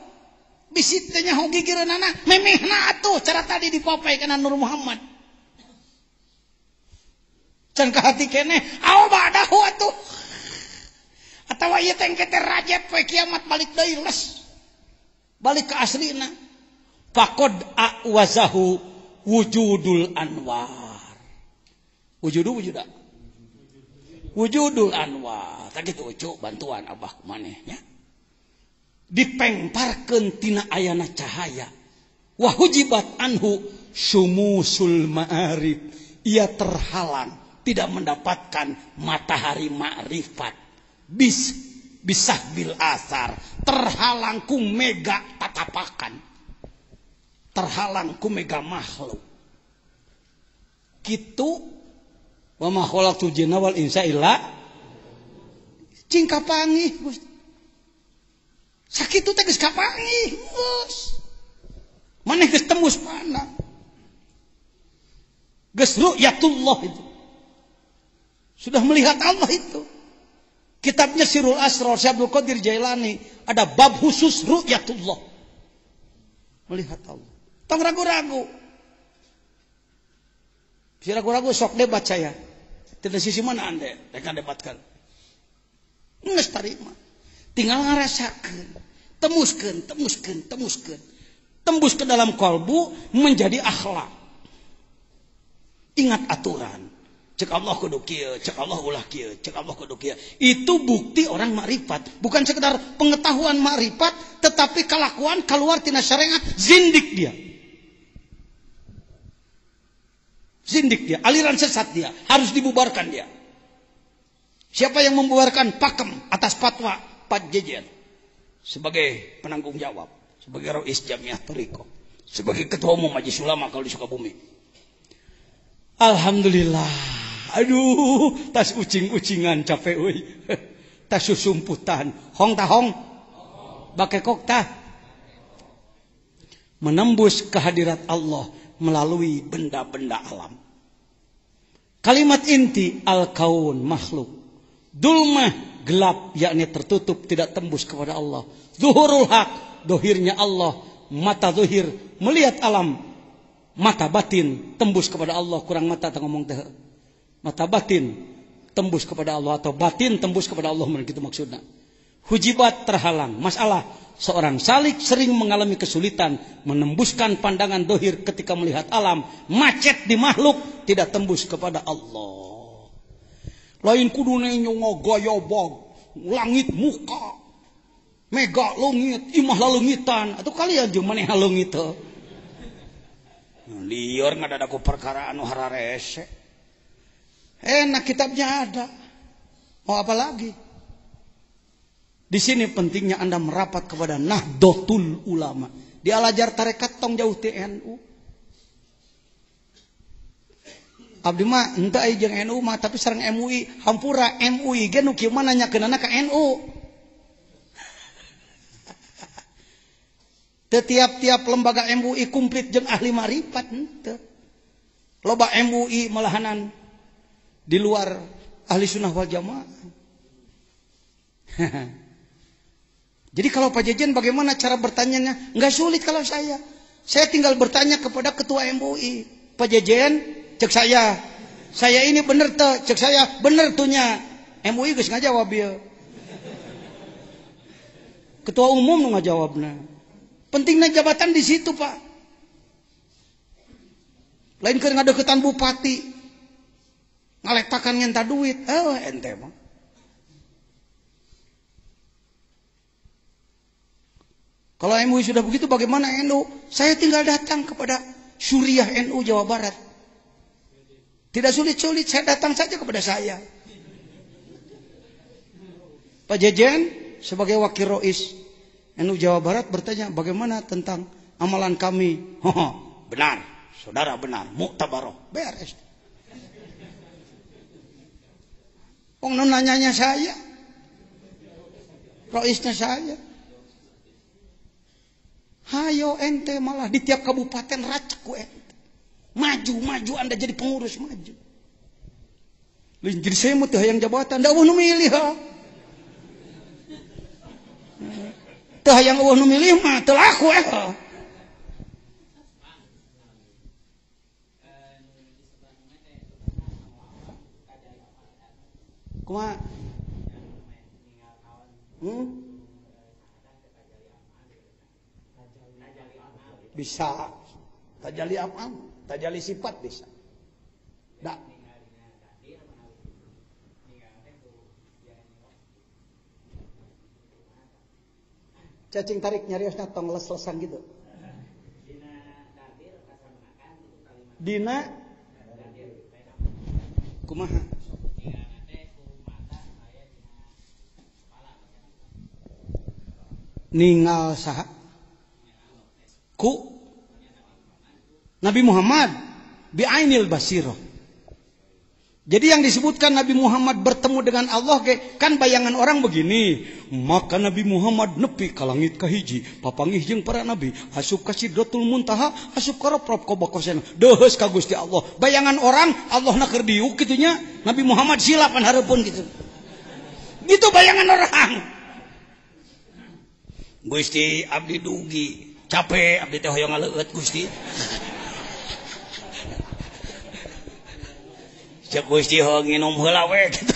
bisit teh nyaho gigireunana memehna atuh cara tadi dipopai kana Nur Muhammad. Can ka hati keneh ao badahu atuh. Atawa ieu teh engke teh rajep poe kiamat balik deui les. Balik ke aslina. Faqad awazahu wujudul anwar. Wujuda. Wujudul anwar. Tak kitu ucu bantuan abah kumaneh nya. Dipengparkeun tina ayana cahaya wa hujibat anhu syumusul ma'arif. Ia terhalang, tidak mendapatkan matahari ma'rifat. Bisah bil asar, terhalang ku mega tatapakan, terhalang ku mega makhluk. Kitu wa ma khalaqtul jinna wal insa illa cing kapangih Gusti. Sakitu teh geus kapangih, geus. Maneh geus tembus pandang. Geus ru'yatullah itu. Sudah melihat Allah itu. Kitabnya Sirul Asrar Syekh Abdul Qadir Jailani ada bab khusus ru'yatullah. Melihat Allah. Tong ragu-ragu. Si ragu-ragu sok debat saya. Tidak sisi mana Anda mereka debatkan. Geus tarima. Tinggal ngarasakeun. Temuskeun. Tembus ke dalam kalbu menjadi akhlak. Ingat aturan. Cek Allah kudu kieu, cek Allah ulah kieu, cek Allah kudu kieu. Itu bukti orang makrifat, bukan sekedar pengetahuan makrifat, tetapi kelakuan keluar tina syariat, zindik dia. Zindik dia, aliran sesat dia, harus dibubarkan dia. Siapa yang membubarkan? Pakem atas fatwa Pak Jejen sebagai penanggung jawab, sebagai Rais Jamiah Thariqah, sebagai ketua umum Majelis Ulama kalau di Sukabumi. Alhamdulillah. Aduh, tas ucing-ucingan capek euy. Tas susumputan. Hong tah hong. Bakekok tah. Menembus kehadirat Allah melalui benda-benda alam. Kalimat inti al-kaun makhluk. Dulmah gelap yakni tertutup tidak tembus kepada Allah. Zuhurul haq, dohirnya Allah. Mata zuhir melihat alam. Mata batin tembus kepada Allah, kurang mata tak ngomong teh. Mata batin tembus kepada Allah atau batin tembus kepada Allah, begitu maksudnya. Hujibat terhalang. Masalah seorang salik sering mengalami kesulitan menembuskan pandangan dohir ketika melihat alam, macet di makhluk, tidak tembus kepada Allah. Lain kudune nyongogayobog langit muka. Mega langit, imah lalungitan atau kalian jeung maneh halungit teh. Lior ngadadaku perkara anu hararese. Enak kitabnya ada. Mau apa lagi? Di sini pentingnya Anda merapat kepada Nahdlatul Ulama. Di Al-Azhar tarekat tong jauh TNU. Abdi mah henteu aya jeung NU mah tapi sareng MUI, hampura MUI ge nu kieu mah nanyakeunana ka NU. Tiap-tiap lembaga MUI komplit jeung ahli marifat henteu. Loba MUI malahanan di luar ahli sunnah wal jamaah. Jadi kalau Pak Jejen bagaimana cara bertanyanya? Enggak sulit kalau saya. Saya tinggal bertanya kepada ketua MUI. Pak Jejen, cek saya ini bener teh, cek saya bener tuhnya. MUI geus ngajawab ieu. Ketua umum nu ngajawabna. Pentingnya jabatan di situ, Pak. Lain keur ngadeukeutan bupati. Ngaletakan ngenta duit. Ente mah. Kalau MUI sudah begitu bagaimana NU? Saya tinggal datang kepada Syuriah NU Jawa Barat. Tidak sulit-sulit, saya datang saja kepada saya. Pak Jejen sebagai wakil Rais NU Jawa Barat bertanya bagaimana tentang amalan kami. Benar, saudara benar, muktabaroh, beres. Wong nanyanya saya, Raisnya saya. Hayo ente malah di tiap kabupaten racak ku ente. Maju Anda jadi pengurus maju. Jadi saya mah teu hayang jabatan, da eueuh nu milih ha. Teu hayang eueuh nu milih mah teu laku Kumaha? Bisa. Tajali apa? Tajali sifat bisa. Da. Cacing tarik nyariosna tong les-lesan gitu. Dina kumaha? Ningal saha? Ku Nabi Muhammad bi ainil basirah. Jadi yang disebutkan Nabi Muhammad bertemu dengan Allah kan bayangan orang begini. Maka Nabi Muhammad nepi ka langit kahiji, papanggih jeung para nabi, asup ka Sidratul Muntaha, asup ka Raprap Qobaqosena. Deus ka Gusti Allah. Bayangan orang Allah na keur diuk kitu nya. Nabi Muhammad silapan hareupeun kitu. Itu bayangan orang. Gusti abdi dugi, capek abdi teh hoyong ngaleut Gusti. Cek Gusti nginum heula we gitu.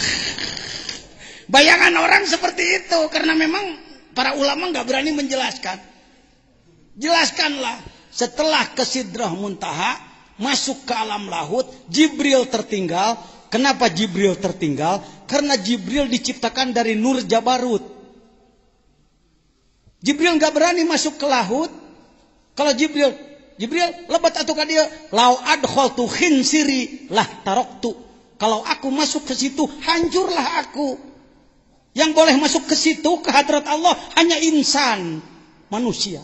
Bayangan orang seperti itu karena memang para ulama enggak berani menjelaskan. Jelaskanlah setelah ke Sidrah Muntaha masuk ke alam lahut, Jibril tertinggal. Kenapa Jibril tertinggal? Karena Jibril diciptakan dari nur Jabarut. Jibril enggak berani masuk ke lahut. Kalau Jibril lebat atuh ka dieu, lau adkhaltu khinsiri lah taroktu. Kalau aku masuk ke situ, hancurlah aku. Yang boleh masuk ke situ ke hadrat Allah hanya insan, manusia.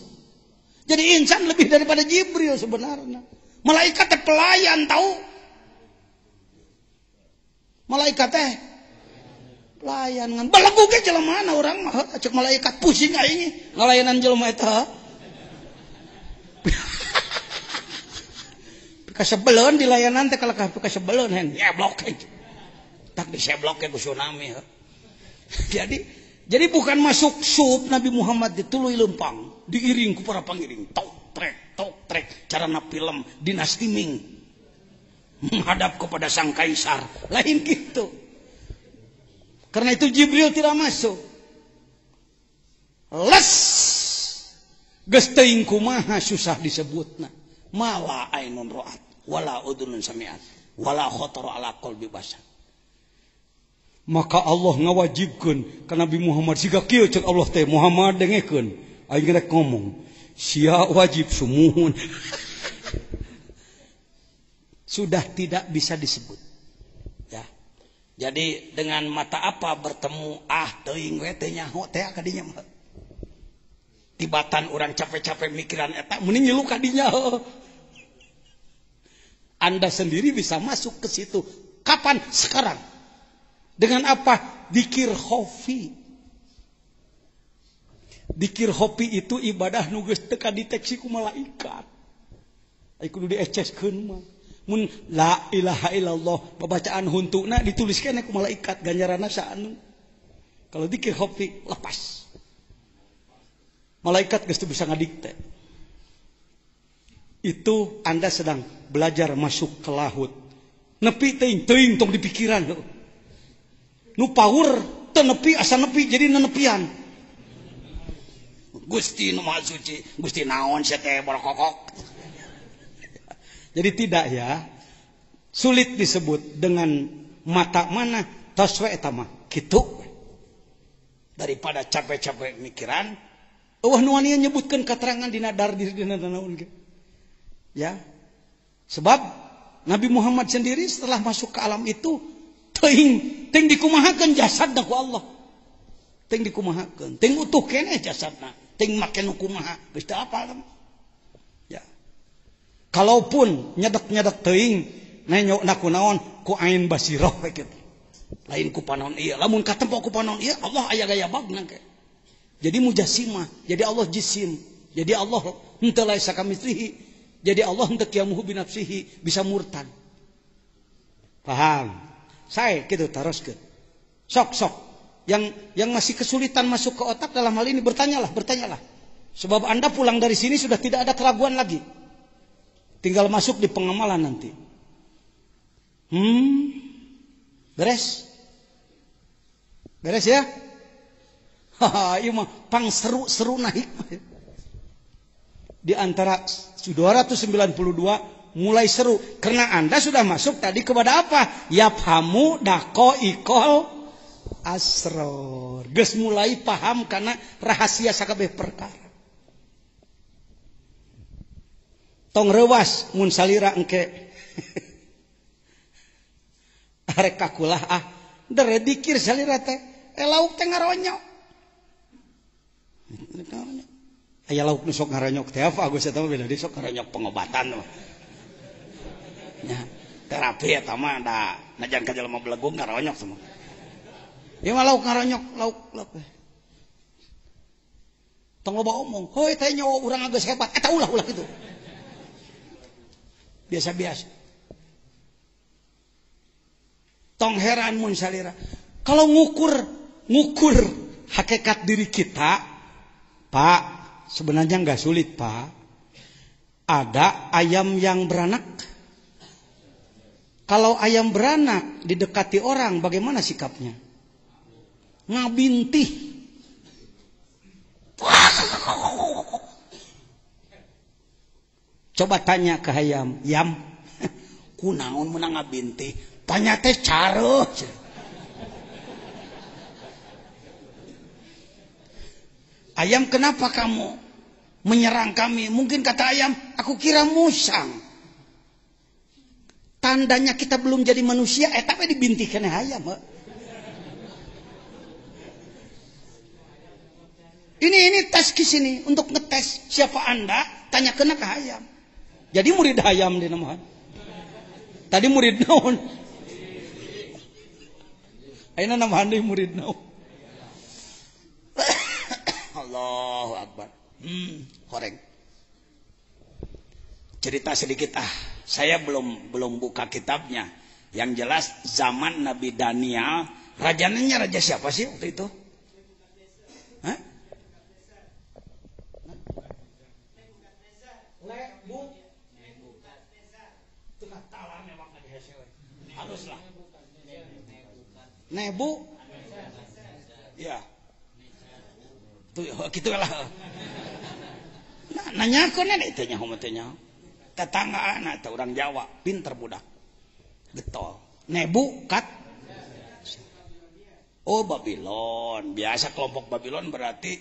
Jadi insan lebih daripada Jibril sebenarnya. Malaikat teh pelayan tahu. Malaikat teh pelayan ngan belegu ge jelemaana urang mah cek malaikat pusing aing ngalayanan jelema eta. Kasebeleun di layanan teh kalau kasebeleun hen nyeblok tak diseblok ke tsunami. Jadi bukan masuk sub Nabi Muhammad dituluy lempang, diiring ku para pangiring, tok trek carana film Dinasti Ming menghadap kepada sang kaisar, lain gitu. Karena itu Jibril tidak masuk. Les geus teuing kumaha susah disebutna. Mala ainun ra'at wala udunun sami'at wala khatara ala qalbi bashar. Maka Allah ngawajibkeun ka Nabi Muhammad siga kieu ceuk Allah teh Muhammad dengekeun aing rek ngomong sia wajib sumuhun. Sudah tidak bisa disebut ya. Jadi dengan mata apa bertemu teuing we teh nyaho teh ka dinya mah. Tibatan orang capek-capek mikiran eta mending nyilu ka dinya. Anda sendiri bisa masuk ke situ. Kapan? Sekarang. Dengan apa? Dikir khofi. Dikir khofi itu ibadah nu geus teu kadeteksi ku malaikat. Ai kudu dieceskeun mah. Mun la ilaha illallah babacaan huntuna dituliskeun ku malaikat ganjaranna saanu. Kalau dikir khofi lepas. Malaikat geus teu bisa ngadikte. Itu Anda sedang belajar masuk ke lahut. Nepi teuing tong di pikiran. Nu power teu nepi asa nepi jadi nenepian. Gusti nu Maha Suci, Gusti naon sia teh borokokok. Jadi tidak ya. Sulit disebut dengan mata mana tos we eta mah kitu. Daripada capek-capek mikiran, eueuh nu wani nyebutkeun katerangan dina dardir dina naon ge. Ya. Sebab Nabi Muhammad sendiri setelah masuk ke alam itu teuing dikumahakeun jasadna ku Allah. Teuing dikumahakeun, teuing utuh keneh jasadna, teuing make nu kumaha, geus teu apal. Ya. Kalaupun nyedek-nyedek teuing nanyona kunaon ku ain basirah we kitu. Lain ku panon ieu, lamun katempo ku panon ieu Allah aya gaya bagna ke. Jadi mujassimah, jadi Allah jisim, jadi Allah henteu laisa kamitslihi. Jadi Allah hendak yamuhu binafsihi bisa murtad. Paham? Saya gitu teruskeun. Sok. Yang masih kesulitan masuk ke otak dalam hal ini bertanyalah. Sebab Anda pulang dari sini sudah tidak ada keraguan lagi. Tinggal masuk di pengamalan nanti. Beres? Beres ya? Haha, ieu mah pang seru naik. Di antara 292 mulai seru karena Anda sudah masuk tadi kepada apa? Yafhamu daqo ikol asror. Geus mulai paham karena rahasia sakabeh perkara. Tong rewas mun salira engke. Arek kakulah dere dikir salira teh lauk teh ngaronyo. Aya lauk nu sok ngaranyok teh apa Agus eta mah beda deui sok ngaranyok pengobatan mah. Ya. terapi eta mah da najan ka jelema belegung ngaronyok semua. Ieu mah lauk ngaronyok, lauk. Tong loba omong, heuy teh nyawa urang geus hebat, eta ulah kitu. Biasa-biasa. Tong heran mun salira. Kalau ngukur hakikat diri kita, Pak, sebenarnya enggak sulit, Pak. Ada ayam yang beranak. Kalau ayam beranak didekati orang, bagaimana sikapnya? Ngabintih. Coba tanya ke ayam, "Yam, kunaon meunang ngabintih?" Tanya teh careuh. Ayam, kenapa kamu menyerang kami? Mungkin kata ayam, aku kira musang. Tandanya kita belum jadi manusia, tapi dibintihkan ayam. Ini tes ke sini untuk ngetes siapa Anda, tanya kena ke ayam. Jadi murid ayam di nama. Tadi murid naon? Ayeuna nama handeuh murid naon? Allahu Akbar. Koreng. Cerita sedikit Saya belum buka kitabnya. Yang jelas zaman Nabi Daniel, rajanya raja siapa sih waktu itu? Hah? Haluslah. Nebu. Ya. Gitu lah. Nanyakeun itu nya hometenya. Tetanggaan atau orang Jawa, pinter budak. Getol. Nebu kat. Oh, Babylon. Biasa kelompok Babylon berarti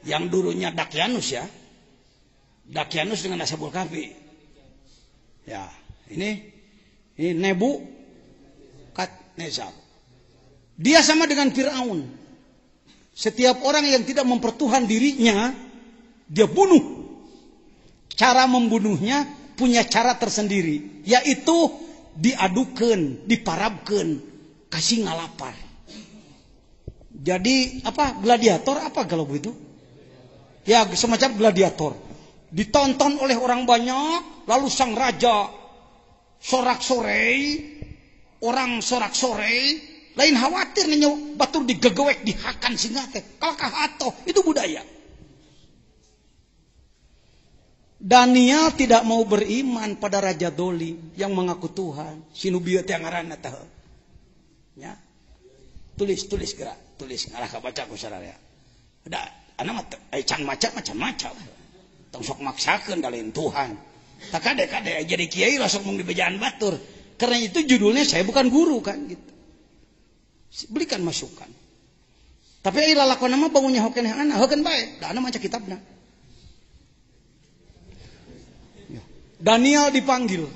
yang dulunya Dakyanus ya. Dakyanus dengan Ashabul Kahfi. Ya, ini Nebu kat Nezar. Dia sama dengan Firaun. Setiap orang yang tidak mempertuhan dirinya, dia bunuh. Cara membunuhnya punya cara tersendiri, yaitu diadukan, diparabkan, kasih ngalapar. Jadi gladiator kalau begitu? Ya semacam gladiator. Ditonton oleh orang banyak, lalu sang raja sorak-sorei, orang sorak-sorei, lain khawatir nih batur digegewek dihakan singa teh kalkah atoh, itu budaya. Daniel tidak mau beriman pada Raja Dolim yang mengaku Tuhan. Sinubieu teh ngaranna teh. Ya. Tulis gerak, ngarah ka baca ku sararea. Da ana mah can maca macam-macam. Tong sok maksakeun da lain Tuhan. Tak kade jadi kiai langsung mung dibejaan batur. Karena itu judulnya saya bukan guru kan gitu. Berikan masukan. Tapi ai lalakonna mah bangunnya hoken anak, hoken bae. Da ana maca kitabna. Daniel dipanggil.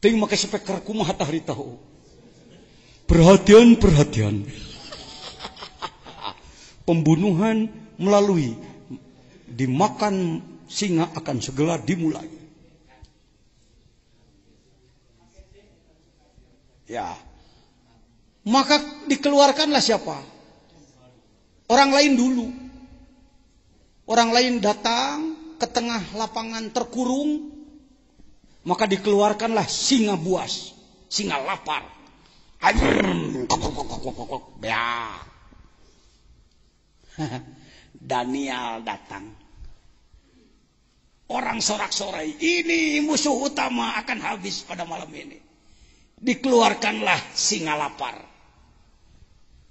Ting make speaker kumaha tah tahu. Perhatian. Pembunuhan melalui dimakan singa akan segera dimulai. Ya. Maka dikeluarkanlah siapa? Orang lain dulu. Orang lain datang ke tengah lapangan terkurung, maka dikeluarkanlah singa buas, singa lapar. Daniel datang. Orang sorak-sorai, ini musuh utama akan habis pada malam ini. Dikeluarkanlah singa lapar.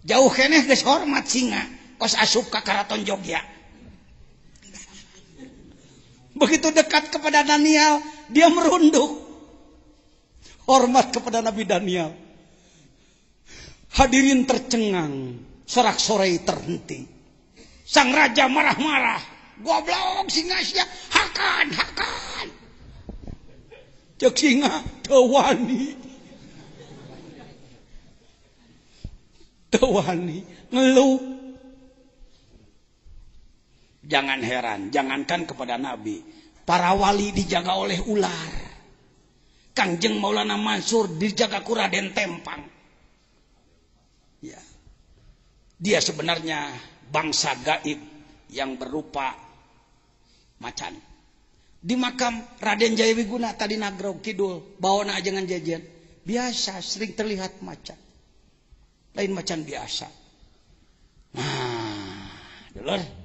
Jauh keneh geus hormat singa, kos asup ka karaton Jogja. Begitu dekat kepada Daniel, dia merunduk. Hormat kepada Nabi Daniel. Hadirin tercengang, sorak-sorai terhenti. Sang raja marah-marah. Goblok singa sia, hakan. Cek singa teu wani ngeluh. Jangan heran, jangankan kepada Nabi, para wali dijaga oleh ular. Kangjeng Maulana Mansur dijaga ku Raden Tempang. Ya. Dia sebenarnya bangsa gaib yang berupa macan. Di makam Raden Jayawiguna tadi Nagrog Kidul, bawana ajengan jajan, biasa sering terlihat macan. Lain macan biasa. Nah, dulur